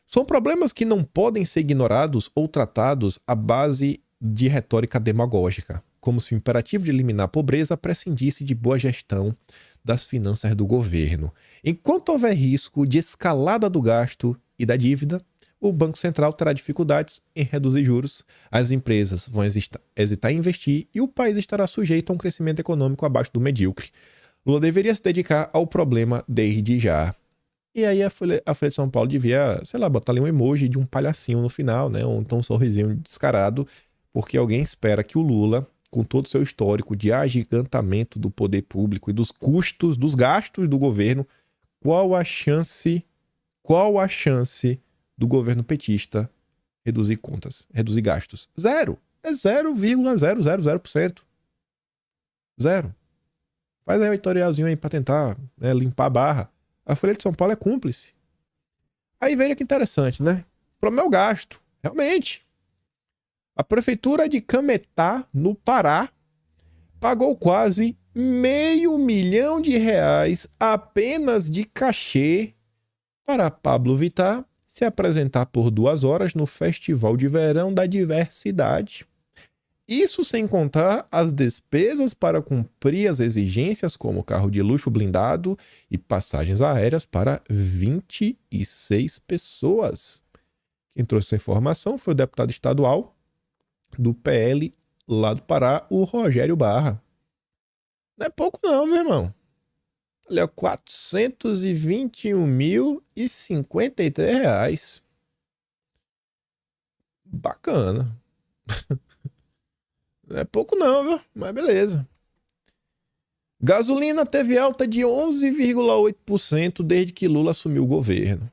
São problemas que não podem ser ignorados ou tratados à base de retórica demagógica, como se o imperativo de eliminar a pobreza prescindisse de boa gestão das finanças do governo. Enquanto houver risco de escalada do gasto e da dívida, o Banco Central terá dificuldades em reduzir juros, as empresas vão hesitar em investir e o país estará sujeito a um crescimento econômico abaixo do medíocre. Lula deveria se dedicar ao problema desde já. E aí a Folha de São Paulo devia, sei lá, botar ali um emoji de um palhacinho no final, né? Ou então um sorrisinho descarado, porque alguém espera que o Lula, com todo o seu histórico de agigantamento do poder público e dos custos, dos gastos do governo, qual a chance do governo petista reduzir contas, reduzir gastos? Zero. É 0,000%. Zero. Faz aí um editorialzinho aí pra tentar, né, limpar a barra. A Folha de São Paulo é cúmplice. Aí veja que interessante, né? O problema é o gasto. Realmente. A prefeitura de Cametá, no Pará, pagou quase R$ 500 mil apenas de cachê para Pablo Vittar se apresentar por 2 horas no Festival de Verão da Diversidade. Isso sem contar as despesas para cumprir as exigências como carro de luxo blindado e passagens aéreas para 26 pessoas. Quem trouxe essa informação foi o deputado estadual do PL lá do Pará, o Rogério Barra. Não é pouco não, meu irmão. Olha, R$ 421.053. Bacana. Não é pouco não, viu? Mas beleza. Gasolina teve alta de 11,8% desde que Lula assumiu o governo.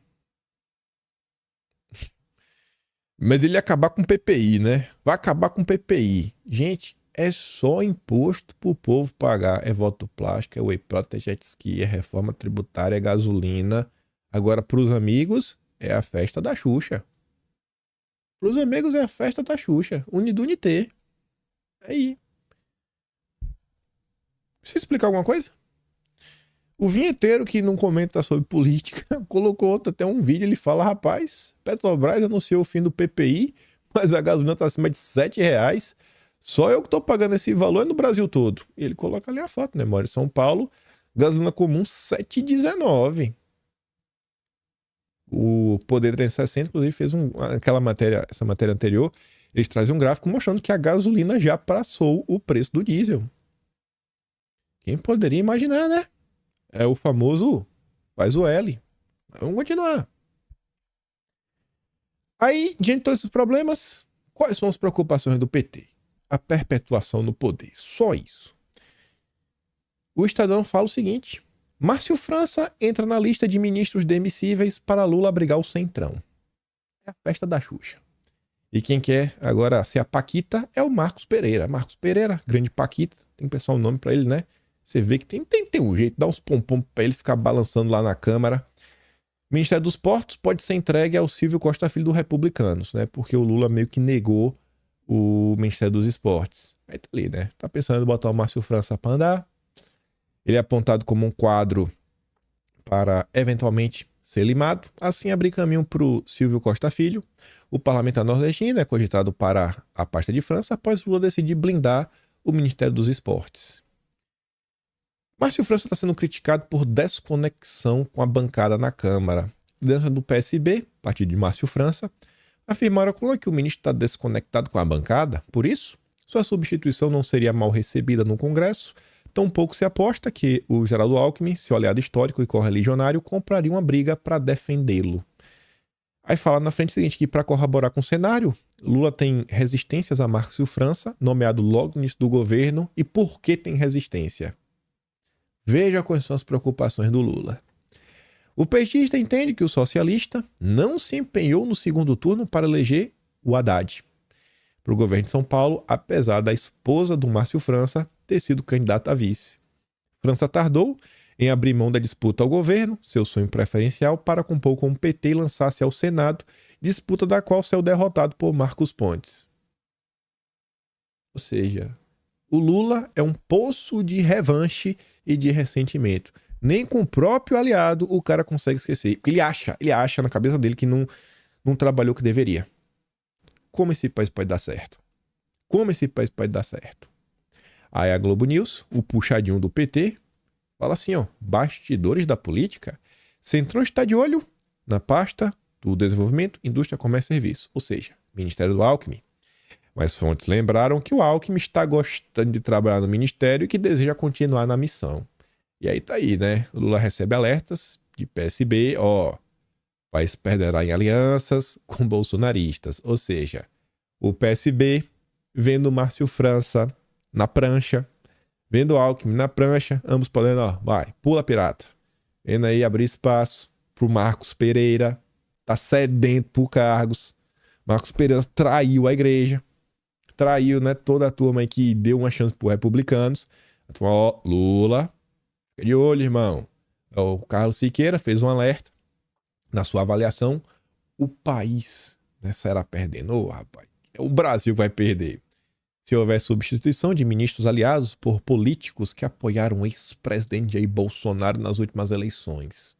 Mas ele ia acabar com o PPI, né? Vai acabar com o PPI. Gente, é só imposto pro povo pagar. É voto plástico, é whey protein, jet ski, é reforma tributária, é gasolina. Agora, pros amigos, é a festa da Xuxa. Pros amigos, é a festa da Xuxa. Unidunité. Aí. Precisa explicar alguma coisa? O vinheteiro que não comenta sobre política colocou ontem até um vídeo, ele fala, rapaz, Petrobras anunciou o fim do PPI, mas a gasolina tá acima de R$ 7. Só eu que tô pagando esse valor no Brasil todo. E ele coloca ali a foto, né? Mora em São Paulo, gasolina comum R$ 7,19. O Poder 360, inclusive, fez essa matéria anterior, eles trazem um gráfico mostrando que a gasolina já passou o preço do diesel. Quem poderia imaginar, né? É o famoso faz o L. Vamos continuar. Aí, diante de todos esses problemas, quais são as preocupações do PT? A perpetuação no poder. Só isso. O Estadão fala o seguinte: Márcio França entra na lista de ministros demissíveis para Lula abrigar o Centrão. É a festa da Xuxa. E quem quer agora ser a Paquita é o Marcos Pereira. Marcos Pereira, grande Paquita, tem que pensar um nome pra ele, né? Você vê que tem um jeito, dá uns pompom pra ele ficar balançando lá na Câmara. O Ministério dos Portos pode ser entregue ao Silvio Costa Filho dos Republicanos, né? Porque o Lula meio que negou o Ministério dos Esportes. Aí tá ali, né? Tá pensando em botar o Márcio França pra andar. Ele é apontado como um quadro para, eventualmente, ser limado. Assim, abrir caminho pro Silvio Costa Filho. O parlamentar nordestino é cogitado para a pasta de França após Lula decidir blindar o Ministério dos Esportes. Márcio França está sendo criticado por desconexão com a bancada na Câmara. Dentro do PSB, partido de Márcio França, afirmaram que o ministro está desconectado com a bancada, por isso, sua substituição não seria mal recebida no Congresso. Tampouco se aposta que o Geraldo Alckmin, seu aliado histórico e correligionário, compraria uma briga para defendê-lo. Aí fala na frente o seguinte, que para corroborar com o cenário, Lula tem resistências a Márcio França, nomeado logo no início do governo, e por que tem resistência? Veja quais são as preocupações do Lula. O petista entende que o socialista não se empenhou no segundo turno para eleger o Haddad para o governo de São Paulo, apesar da esposa do Márcio França ter sido candidata a vice. França tardou em abrir mão da disputa ao governo, seu sonho preferencial, para compor com o PT e lançar-se ao Senado, disputa da qual saiu derrotado por Marcos Pontes. Ou seja, o Lula é um poço de revanche e de ressentimento. Nem com o próprio aliado o cara consegue esquecer. Ele acha na cabeça dele que não trabalhou o que deveria. Como esse país pode dar certo? Como esse país pode dar certo? Aí a Globo News, o puxadinho do PT, fala assim, ó, bastidores da política, Centrão está de olho na pasta do Desenvolvimento, Indústria, Comércio e Serviço, ou seja, Ministério do Alckmin. Mas fontes lembraram que o Alckmin está gostando de trabalhar no ministério e que deseja continuar na missão. E aí tá aí, né? O Lula recebe alertas de PSB, ó, o país perderá em alianças com bolsonaristas. Ou seja, o PSB vendo o Márcio França na prancha, vendo o Alckmin na prancha, ambos podendo, ó, vai, pula pirata. Vendo aí abrir espaço pro Marcos Pereira, tá sedento por cargos. Marcos Pereira traiu a igreja. Traiu, né, toda a turma aí que deu uma chance pro republicanos. A turma, ó, Lula, fica de olho, irmão. O Carlos Siqueira fez um alerta na sua avaliação. O país, né, será perdendo. Ô, rapaz, O Brasil vai perder se houver substituição de ministros aliados por políticos que apoiaram o ex-presidente Jair Bolsonaro nas últimas eleições.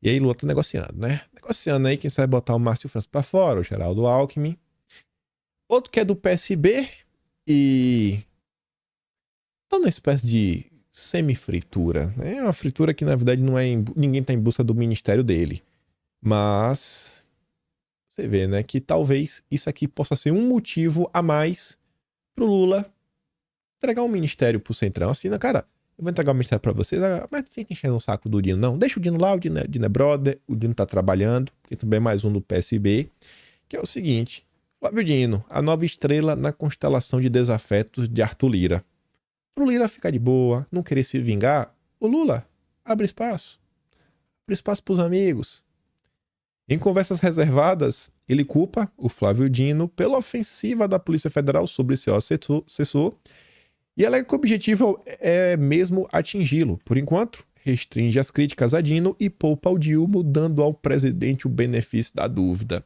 E aí Lula tá negociando, né? Negociando aí, quem sabe botar o Márcio França pra fora, o Geraldo Alckmin. Outro que é do PSB e tá numa espécie de semi-fritura. É uma fritura que, na verdade, não é ninguém tá em busca do ministério dele. Mas você vê, né, que talvez isso aqui possa ser um motivo a mais pro Lula entregar um ministério pro Centrão. Assim, né, cara, eu vou entregar o ministério pra vocês, mas não fica enchendo o saco do Dino, não. Deixa o Dino lá, o Dino é brother, o Dino tá trabalhando, porque também é mais um do PSB, que é o seguinte: Flávio Dino, a nova estrela na constelação de desafetos de Arthur Lira. Pro Lira ficar de boa, não querer se vingar, o Lula abre espaço. Abre espaço pros amigos. Em conversas reservadas, ele culpa o Flávio Dino pela ofensiva da Polícia Federal sobre seu assessor e alega que o objetivo é mesmo atingi-lo. Por enquanto, restringe as críticas a Dino e poupa ao Dilma, dando ao presidente o benefício da dúvida.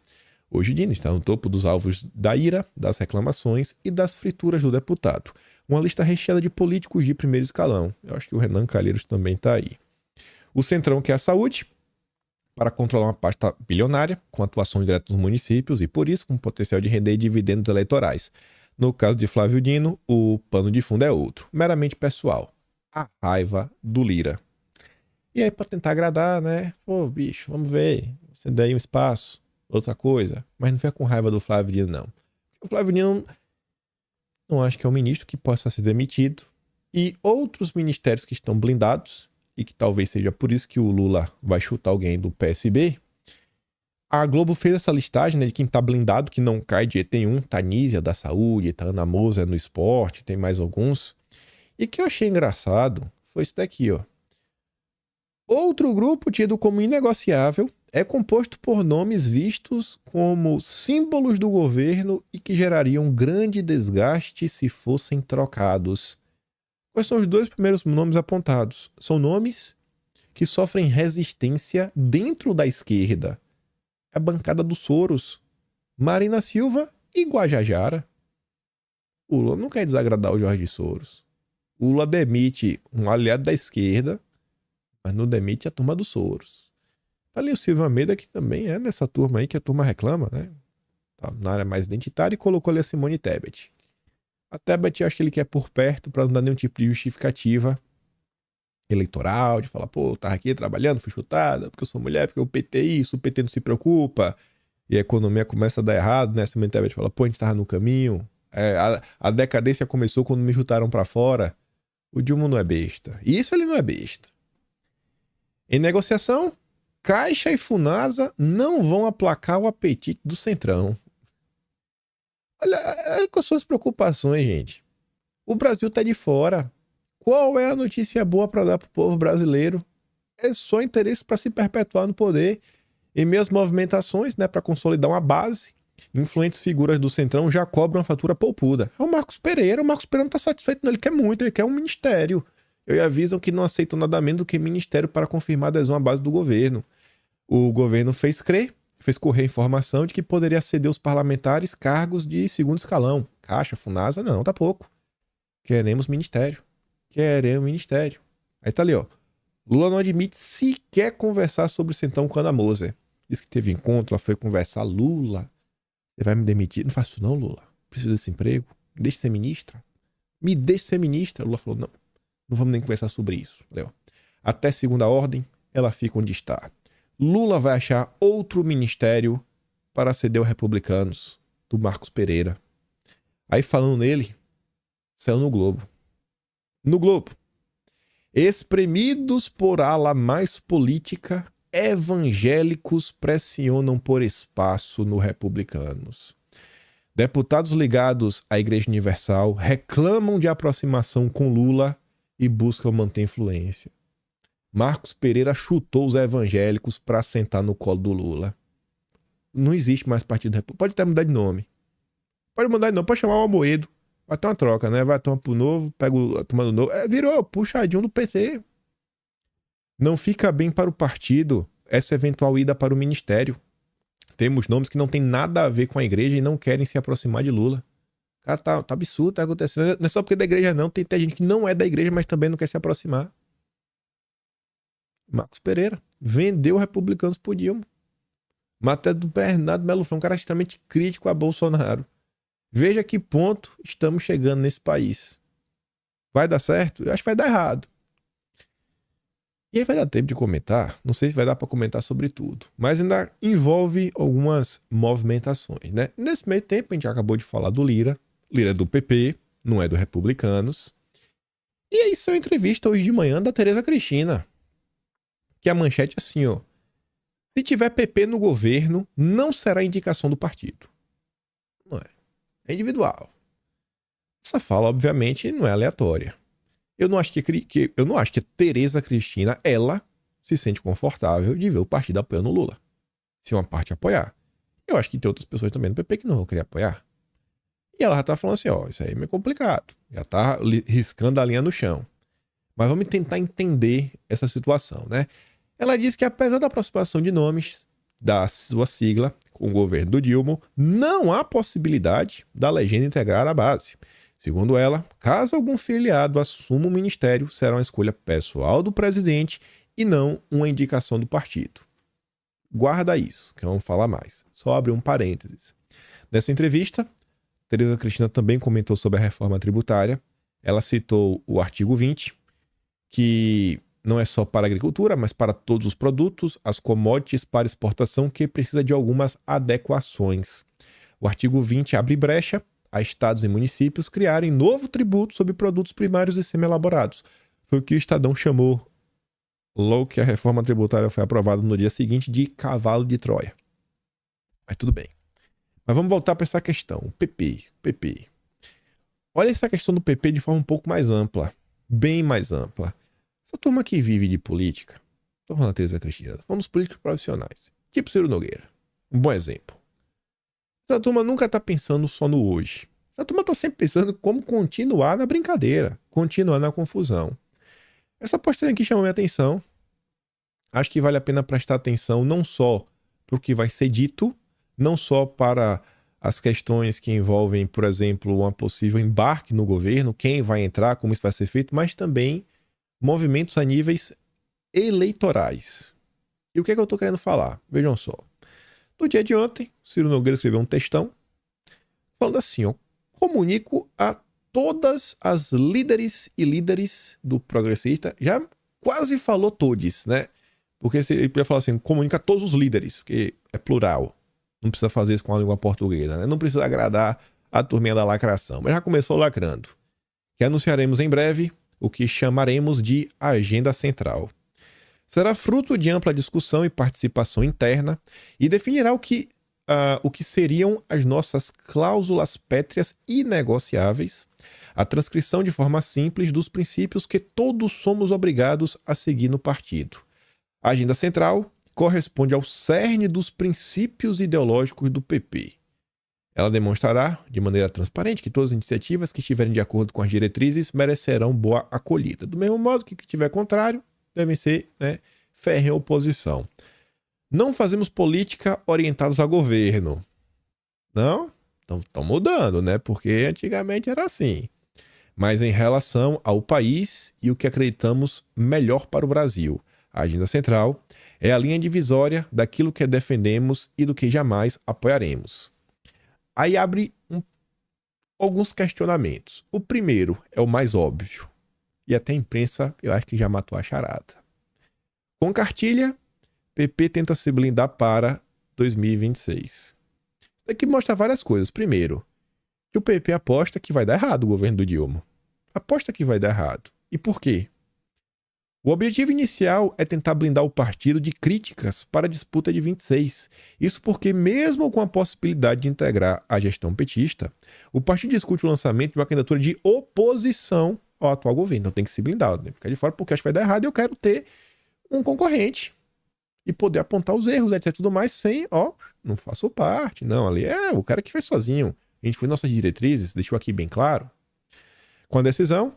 Hoje, Dino está no topo dos alvos da ira, das reclamações e das frituras do deputado. Uma lista recheada de políticos de primeiro escalão. Eu acho que o Renan Calheiros também está aí. O Centrão quer a saúde para controlar uma pasta bilionária, com atuação direta nos municípios e, por isso, com potencial de render dividendos eleitorais. No caso de Flávio Dino, o pano de fundo é outro, meramente pessoal. A raiva do Lira. E aí, para tentar agradar, né? Pô, bicho, vamos ver. Você dá aí um espaço, outra coisa. Mas não fica com raiva do Flávio Dino, não. O Flávio Dino não acho que é um ministro que possa ser demitido. E outros ministérios que estão blindados, e que talvez seja por isso que o Lula vai chutar alguém do PSB. A Globo fez essa listagem, né, de quem tá blindado, que não cai de jeito nenhum. Tá Nízia da Saúde, tá Ana Moser no esporte, tem mais alguns. E que eu achei engraçado foi isso daqui, ó. Outro grupo tido como inegociável é composto por nomes vistos como símbolos do governo e que gerariam grande desgaste se fossem trocados. Quais são os dois primeiros nomes apontados? São nomes que sofrem resistência dentro da esquerda. A bancada dos Soros, Marina Silva e Guajajara. O Lula não quer desagradar o Jorge Soros. O Lula demite um aliado da esquerda, mas não demite a turma dos Soros. Tá ali o Silvio Almeida, que também é nessa turma aí que a turma reclama, né? Tá na área mais identitária, e colocou ali a Simone Tebet. A Tebet, acho que ele quer por perto para não dar nenhum tipo de justificativa eleitoral, de falar, pô, eu tava aqui trabalhando, fui chutada, porque eu sou mulher, porque o PT isso, o PT não se preocupa, e a economia começa a dar errado, né? A Simone Tebet fala, pô, a gente tava no caminho, a decadência começou quando me chutaram para fora. O Dilma não é besta. Isso ele não é besta. Em negociação, Caixa e Funasa não vão aplacar o apetite do Centrão. Olha com suas preocupações, gente. O Brasil tá de fora. Qual é a notícia boa para dar pro povo brasileiro? É só interesse para se perpetuar no poder. E minhas movimentações, né, para consolidar uma base, influentes figuras do Centrão já cobram a fatura poupuda. É o Marcos Pereira. O Marcos Pereira não tá satisfeito, não. Ele quer muito, ele quer um ministério. E avisam que não aceitam nada menos do que ministério para confirmar a adesão à base do governo. O governo fez correr a informação de que poderia ceder aos parlamentares cargos de segundo escalão. Caixa, Funasa, não, tá pouco. Queremos ministério. Queremos ministério. Aí tá ali, ó. Lula não admite sequer conversar sobre o Centrão com Ana Moser. Diz que teve encontro, ela foi conversar. Lula, você vai me demitir? Não faço isso não, Lula. Preciso desse emprego. Me deixe ser ministra. Me deixe ser ministra. Lula falou, não vamos nem conversar sobre isso. Valeu. Até segunda ordem, ela fica onde está. Lula vai achar outro ministério para ceder aos republicanos, do Marcos Pereira. Aí falando nele, saiu no Globo. No Globo. Espremidos por ala mais política, evangélicos pressionam por espaço no Republicanos. Deputados ligados à Igreja Universal reclamam de aproximação com Lula e buscam manter influência. Marcos Pereira chutou os evangélicos para sentar no colo do Lula. Não existe mais Partido Republicano. Pode até mudar de nome. Pode mudar de nome, pode chamar o Amoedo. Vai ter uma troca, né? Vai tomar pro novo, pega a turma do novo. Virou puxadinho do PT. Não fica bem para o partido essa eventual ida para o ministério. Temos nomes que não tem nada a ver com a igreja e não querem se aproximar de Lula. Cara, tá absurdo, tá acontecendo. Não é só porque é da igreja, não. Tem gente que não é da igreja, mas também não quer se aproximar. Marcos Pereira vendeu republicanos por Dilma. Matéria do Bernardo Melo foi um cara extremamente crítico a Bolsonaro. Veja que ponto estamos chegando nesse país. Vai dar certo? Eu acho que vai dar errado. E aí vai dar tempo de comentar. Não sei se vai dar para comentar sobre tudo. Mas ainda envolve algumas movimentações, né? Nesse meio tempo, a gente acabou de falar do Lira. Lira é do PP, não é do Republicanos. E aí saiu entrevista hoje de manhã da Tereza Cristina. Que a manchete é assim, ó. Se tiver PP no governo, não será indicação do partido. Não é. É individual. Essa fala, obviamente, não é aleatória. Eu não acho que a Tereza Cristina, ela, se sente confortável de ver o partido apoiando o Lula. Se uma parte apoiar. Eu acho que tem outras pessoas também no PP que não vão querer apoiar. E ela já tá falando assim, ó, isso aí é meio complicado. Já tá riscando a linha no chão. Mas vamos tentar entender essa situação, né? Ela diz que apesar da aproximação de nomes da sua sigla com o governo do Dilma, não há possibilidade da legenda integrar a base. Segundo ela, caso algum filiado assuma o ministério, será uma escolha pessoal do presidente e não uma indicação do partido. Guarda isso, que vamos falar mais. Só abrir um parênteses. Nessa entrevista, Tereza Cristina também comentou sobre a reforma tributária. Ela citou o artigo 20, que não é só para a agricultura, mas para todos os produtos, as commodities para exportação, que precisa de algumas adequações. O artigo 20 abre brecha a estados e municípios criarem novo tributo sobre produtos primários e semi-elaborados. Foi o que o Estadão chamou, logo que a reforma tributária foi aprovada no dia seguinte, de cavalo de Troia. Mas tudo bem. Mas vamos voltar para essa questão. O PP. Olha essa questão do PP de forma um pouco mais ampla. Bem mais ampla. Essa turma que vive de política, estou falando da Tereza Cristina, estou falando dos políticos profissionais, tipo Ciro Nogueira. Um bom exemplo. Essa turma nunca está pensando só no hoje. Essa turma está sempre pensando como continuar na brincadeira, continuar na confusão. Essa postagem aqui chamou minha atenção. Acho que vale a pena prestar atenção não só para o que vai ser dito, não só para as questões que envolvem, por exemplo, uma possível embarque no governo, quem vai entrar, como isso vai ser feito, mas também movimentos a níveis eleitorais. E o que é que eu estou querendo falar? Vejam só. No dia de ontem, Ciro Nogueira escreveu um textão falando assim, ó, comunico a todas as líderes e líderes do progressista, já quase falou todes, né? Porque ele podia falar assim, comunica a todos os líderes, porque é plural. Não precisa fazer isso com a língua portuguesa, né? Não precisa agradar a turminha da lacração, mas já começou lacrando. Que anunciaremos em breve o que chamaremos de Agenda Central. Será fruto de ampla discussão e participação interna e definirá o que seriam as nossas cláusulas pétreas inegociáveis, a transcrição de forma simples dos princípios que todos somos obrigados a seguir no partido. A Agenda Central corresponde ao cerne dos princípios ideológicos do PP. Ela demonstrará, de maneira transparente, que todas as iniciativas que estiverem de acordo com as diretrizes merecerão boa acolhida. Do mesmo modo que tiver contrário, devem ser, férrea oposição. Não fazemos política orientadas a governo. Não? Estão mudando, né? Porque antigamente era assim. Mas em relação ao país e o que acreditamos melhor para o Brasil. A Agenda Central é a linha divisória daquilo que defendemos e do que jamais apoiaremos. Aí abre alguns questionamentos. O primeiro é o mais óbvio. E até a imprensa, eu acho que já matou a charada. Com cartilha, PP tenta se blindar para 2026. Isso daqui mostra várias coisas. Primeiro, que o PP aposta que vai dar errado o governo do Dilma. Aposta que vai dar errado. E por quê? O objetivo inicial é tentar blindar o partido de críticas para a disputa de 26. Isso porque, mesmo com a possibilidade de integrar a gestão petista, o partido discute o lançamento de uma candidatura de oposição ao atual governo. Então tem que se blindar, tem que ficar de fora, porque acho que vai dar errado e eu quero ter um concorrente e poder apontar os erros, etc. Tudo mais sem, não faço parte. Não, ali é o cara que fez sozinho. A gente foi nossas diretrizes, deixou aqui bem claro. Com a decisão,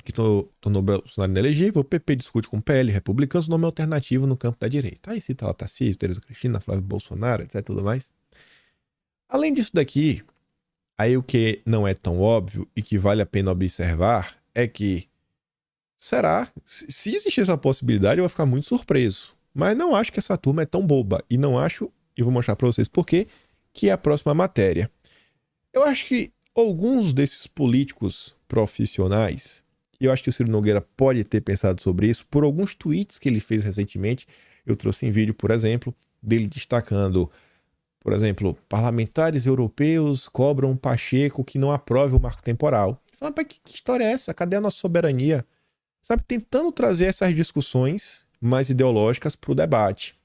que tornou Bolsonaro inelegível, o PP discute com o PL, republicanos, nome alternativo no campo da direita. Aí cita lá Tarcísio, Tereza Cristina, Flávio Bolsonaro, etc, tudo mais. Além disso daqui, aí o que não é tão óbvio e que vale a pena observar é que, se existir essa possibilidade, eu vou ficar muito surpreso. Mas não acho que essa turma é tão boba. E não acho, e vou mostrar pra vocês por quê, que é a próxima matéria. Eu acho que alguns desses políticos profissionais, e eu acho que o Ciro Nogueira pode ter pensado sobre isso, por alguns tweets que ele fez recentemente. Eu trouxe em vídeo, por exemplo, dele destacando, por exemplo, parlamentares europeus cobram Pacheco que não aprove o marco temporal. Fala, mas que história é essa? Cadê a nossa soberania? Sabe, tentando trazer essas discussões mais ideológicas para o debate.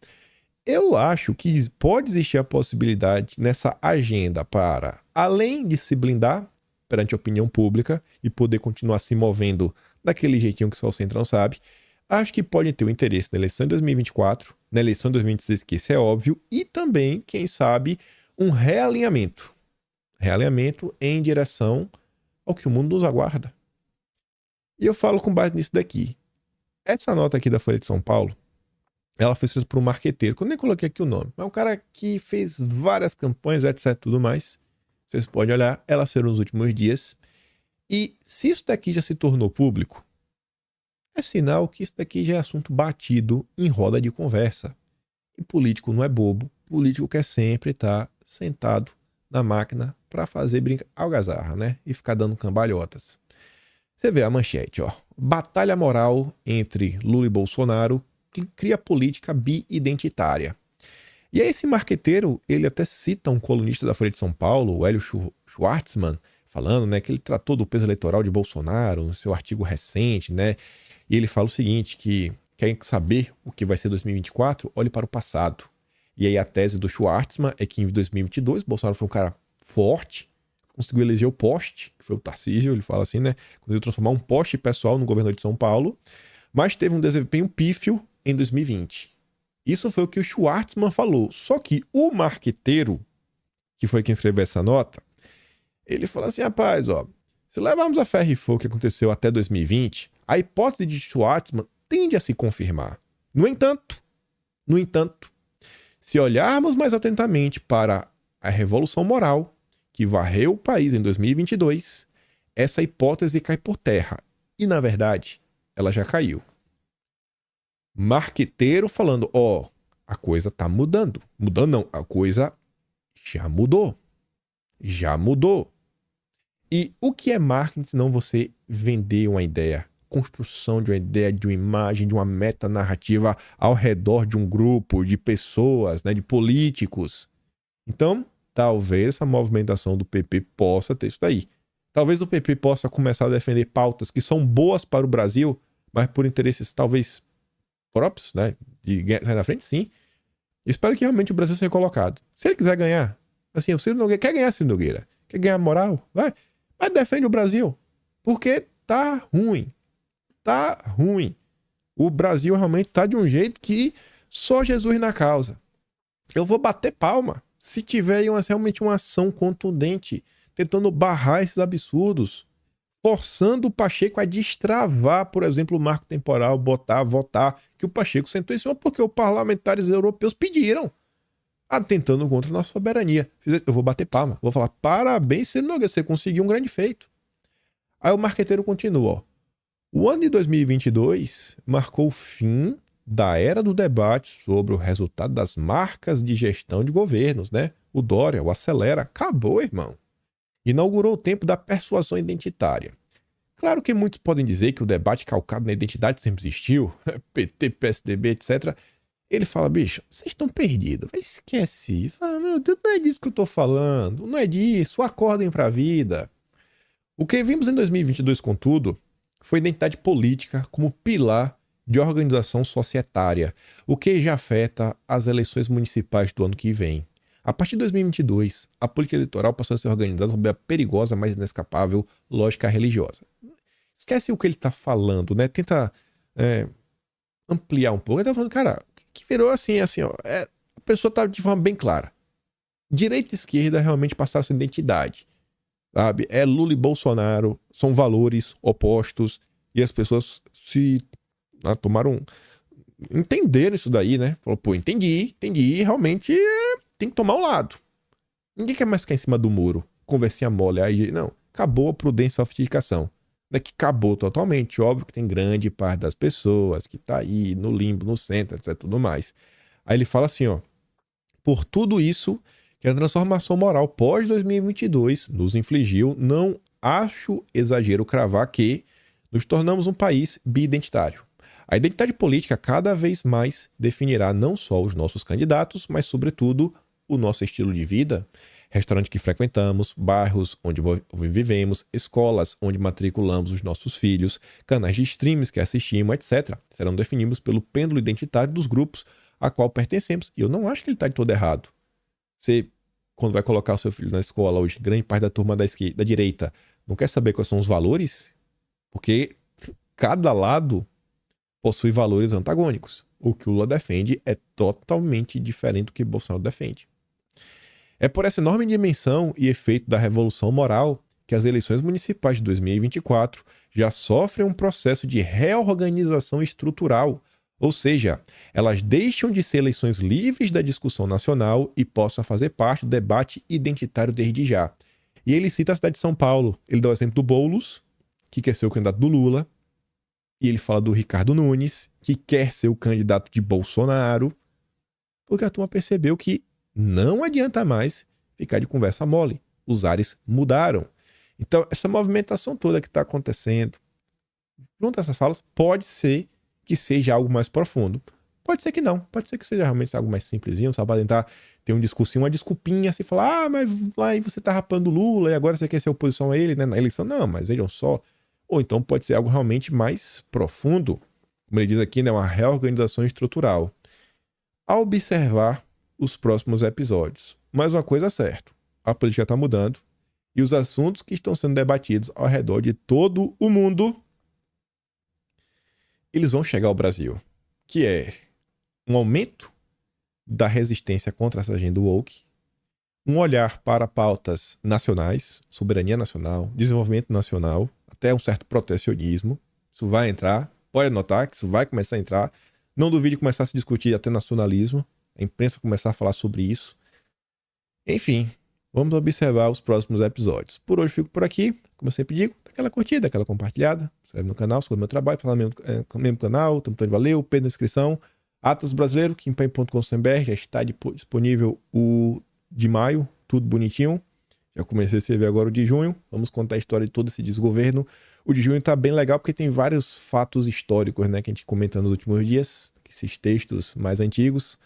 Eu acho que pode existir a possibilidade nessa agenda para, além de se blindar perante a opinião pública e poder continuar se movendo daquele jeitinho que só o Centrão sabe, acho que pode ter o interesse na eleição de 2024, na eleição de 2026, que isso é óbvio, e também, quem sabe, um realinhamento. Realinhamento em direção ao que o mundo nos aguarda. E eu falo com base nisso daqui. Essa nota aqui da Folha de São Paulo, ela foi escrita por um marqueteiro, que eu nem coloquei aqui o nome, mas é um cara que fez várias campanhas, etc, tudo mais. Vocês podem olhar, ela saiu nos últimos dias. E se isso daqui já se tornou público, é sinal que isso daqui já é assunto batido em roda de conversa. E político não é bobo, político quer sempre estar sentado na máquina para fazer algazarra, né? E ficar dando cambalhotas. Você vê a manchete, ó. Batalha moral entre Lula e Bolsonaro que cria política bi-identitária. E aí esse marqueteiro, ele até cita um colunista da Folha de São Paulo, o Hélio Schwartzman, falando, né, que ele tratou do peso eleitoral de Bolsonaro no seu artigo recente, né? E ele fala o seguinte, que quer saber o que vai ser 2024, olhe para o passado. E aí a tese do Schwartzman é que em 2022 Bolsonaro foi um cara forte, conseguiu eleger o poste, que foi o Tarcísio, ele fala assim, né? Conseguiu transformar um poste pessoal no governador de São Paulo, mas teve um desempenho pífio em 2020. Isso foi o que o Schwartzman falou. Só que o marqueteiro, que foi quem escreveu essa nota, ele falou assim, rapaz, ó, se levarmos a ferro e fogo o que aconteceu até 2020, a hipótese de Schwartzman tende a se confirmar. No entanto, se olharmos mais atentamente para a revolução moral que varreu o país em 2022, essa hipótese cai por terra. E, na verdade, ela já caiu. Marqueteiro falando, ó, a coisa tá mudando. Mudando não, a coisa já mudou. Já mudou. E o que é marketing se não você vender uma ideia? Construção de uma ideia, de uma imagem, de uma metanarrativa ao redor de um grupo, de pessoas, né, de políticos. Então, talvez a movimentação do PP possa ter isso daí. Talvez o PP possa começar a defender pautas que são boas para o Brasil, mas por interesses talvez próprios, né? De sair na frente, sim. Espero que realmente o Brasil seja colocado. Se ele quiser ganhar, assim, o Ciro Nogueira quer ganhar, Ciro Nogueira, quer ganhar moral, vai. Mas defende o Brasil. Porque tá ruim. Tá ruim. O Brasil realmente tá de um jeito que só Jesus na causa. Eu vou bater palma se tiver realmente uma ação contundente, tentando barrar esses absurdos, forçando o Pacheco a destravar, por exemplo, o marco temporal, votar, que o Pacheco sentou em cima porque os parlamentares europeus pediram, atentando contra a nossa soberania. Eu vou bater palma, vou falar, parabéns, Ciro Nogueira, você conseguiu um grande feito. Aí o marqueteiro continua, ó. O ano de 2022 marcou o fim da era do debate sobre o resultado das marcas de gestão de governos, né? O Dória, o Acelera, acabou, irmão. Inaugurou o tempo da persuasão identitária. Claro que muitos podem dizer que o debate calcado na identidade sempre existiu, PT, PSDB, etc. Ele fala, bicho, vocês estão perdidos, esquece isso. Ah, meu Deus, não é disso que eu tô falando, não é disso, acordem pra vida. O que vimos em 2022, contudo, foi identidade política como pilar de organização societária, o que já afeta as eleições municipais do ano que vem. A partir de 2022, a política eleitoral passou a ser organizada sob a perigosa, mas inescapável lógica religiosa. Esquece o que ele está falando, né? Tenta ampliar um pouco. Ele está falando, cara, que virou assim, ó. A pessoa está de forma bem clara. Direita e esquerda realmente passaram sua identidade. Sabe? É Lula e Bolsonaro, são valores opostos. E as pessoas tomaram... entenderam isso daí, né? Falou, pô, entendi, realmente tem que tomar um lado. Ninguém quer mais ficar em cima do muro, conversinha mole, aí, não, acabou a prudência e sofisticação. Não é que acabou totalmente, óbvio que tem grande parte das pessoas que tá aí no limbo, no centro, etc, tudo mais. Aí ele fala assim, ó, por tudo isso que a transformação moral pós 2022 nos infligiu, não acho exagero cravar que nos tornamos um país bi-identitário. A identidade política cada vez mais definirá não só os nossos candidatos, mas, sobretudo, o nosso estilo de vida, restaurante que frequentamos, bairros onde vivemos, escolas onde matriculamos os nossos filhos, canais de streams que assistimos, etc. Serão definidos pelo pêndulo identitário dos grupos a qual pertencemos. E eu não acho que ele está de todo errado. Você, quando vai colocar o seu filho na escola hoje, grande parte da turma da direita não quer saber quais são os valores, porque cada lado possui valores antagônicos. O que o Lula defende é totalmente diferente do que Bolsonaro defende. É por essa enorme dimensão e efeito da revolução moral que as eleições municipais de 2024 já sofrem um processo de reorganização estrutural, ou seja, elas deixam de ser eleições livres da discussão nacional e possam fazer parte do debate identitário desde já. E ele cita a cidade de São Paulo. Ele dá o exemplo do Boulos, que quer ser o candidato do Lula, e ele fala do Ricardo Nunes, que quer ser o candidato de Bolsonaro, porque a turma percebeu que não adianta mais ficar de conversa mole. Os ares mudaram. Então, essa movimentação toda que está acontecendo, junto a essas falas, pode ser que seja algo mais profundo. Pode ser que não. Pode ser que seja realmente algo mais simplesinho, só para tentar ter um discursinho, uma desculpinha, assim, falar, mas lá aí você tá rapando o Lula e agora você quer ser oposição a ele, né, na eleição. Não, mas vejam só. Ou então pode ser algo realmente mais profundo. Como ele diz aqui, né, uma reorganização estrutural. Ao observar os próximos episódios. Mais uma coisa é certa, a política está mudando e os assuntos que estão sendo debatidos ao redor de todo o mundo, eles vão chegar ao Brasil, que é um aumento da resistência contra essa agenda woke, um olhar para pautas nacionais, soberania nacional, desenvolvimento nacional, até um certo protecionismo. Isso vai entrar, pode anotar que isso vai começar a entrar. Não duvide começar a se discutir até nacionalismo, a imprensa começar a falar sobre isso. Enfim, vamos observar os próximos episódios. Por hoje fico por aqui. Como eu sempre digo, dá aquela curtida, aquela compartilhada. Se inscreve no canal, se meu trabalho, fala no mesmo canal. Tamo todo valeu, Pedro na inscrição. Atlas Brasileiro, quimpanha.com.br, já está disponível o de maio, tudo bonitinho. Já comecei a escrever agora o de junho. Vamos contar a história de todo esse desgoverno. O de junho tá bem legal porque tem vários fatos históricos, né, que a gente comenta nos últimos dias, esses textos mais antigos.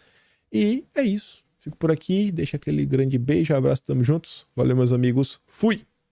E é isso. Fico por aqui. Deixa aquele grande beijo, abraço, tamo juntos. Valeu, meus amigos. Fui!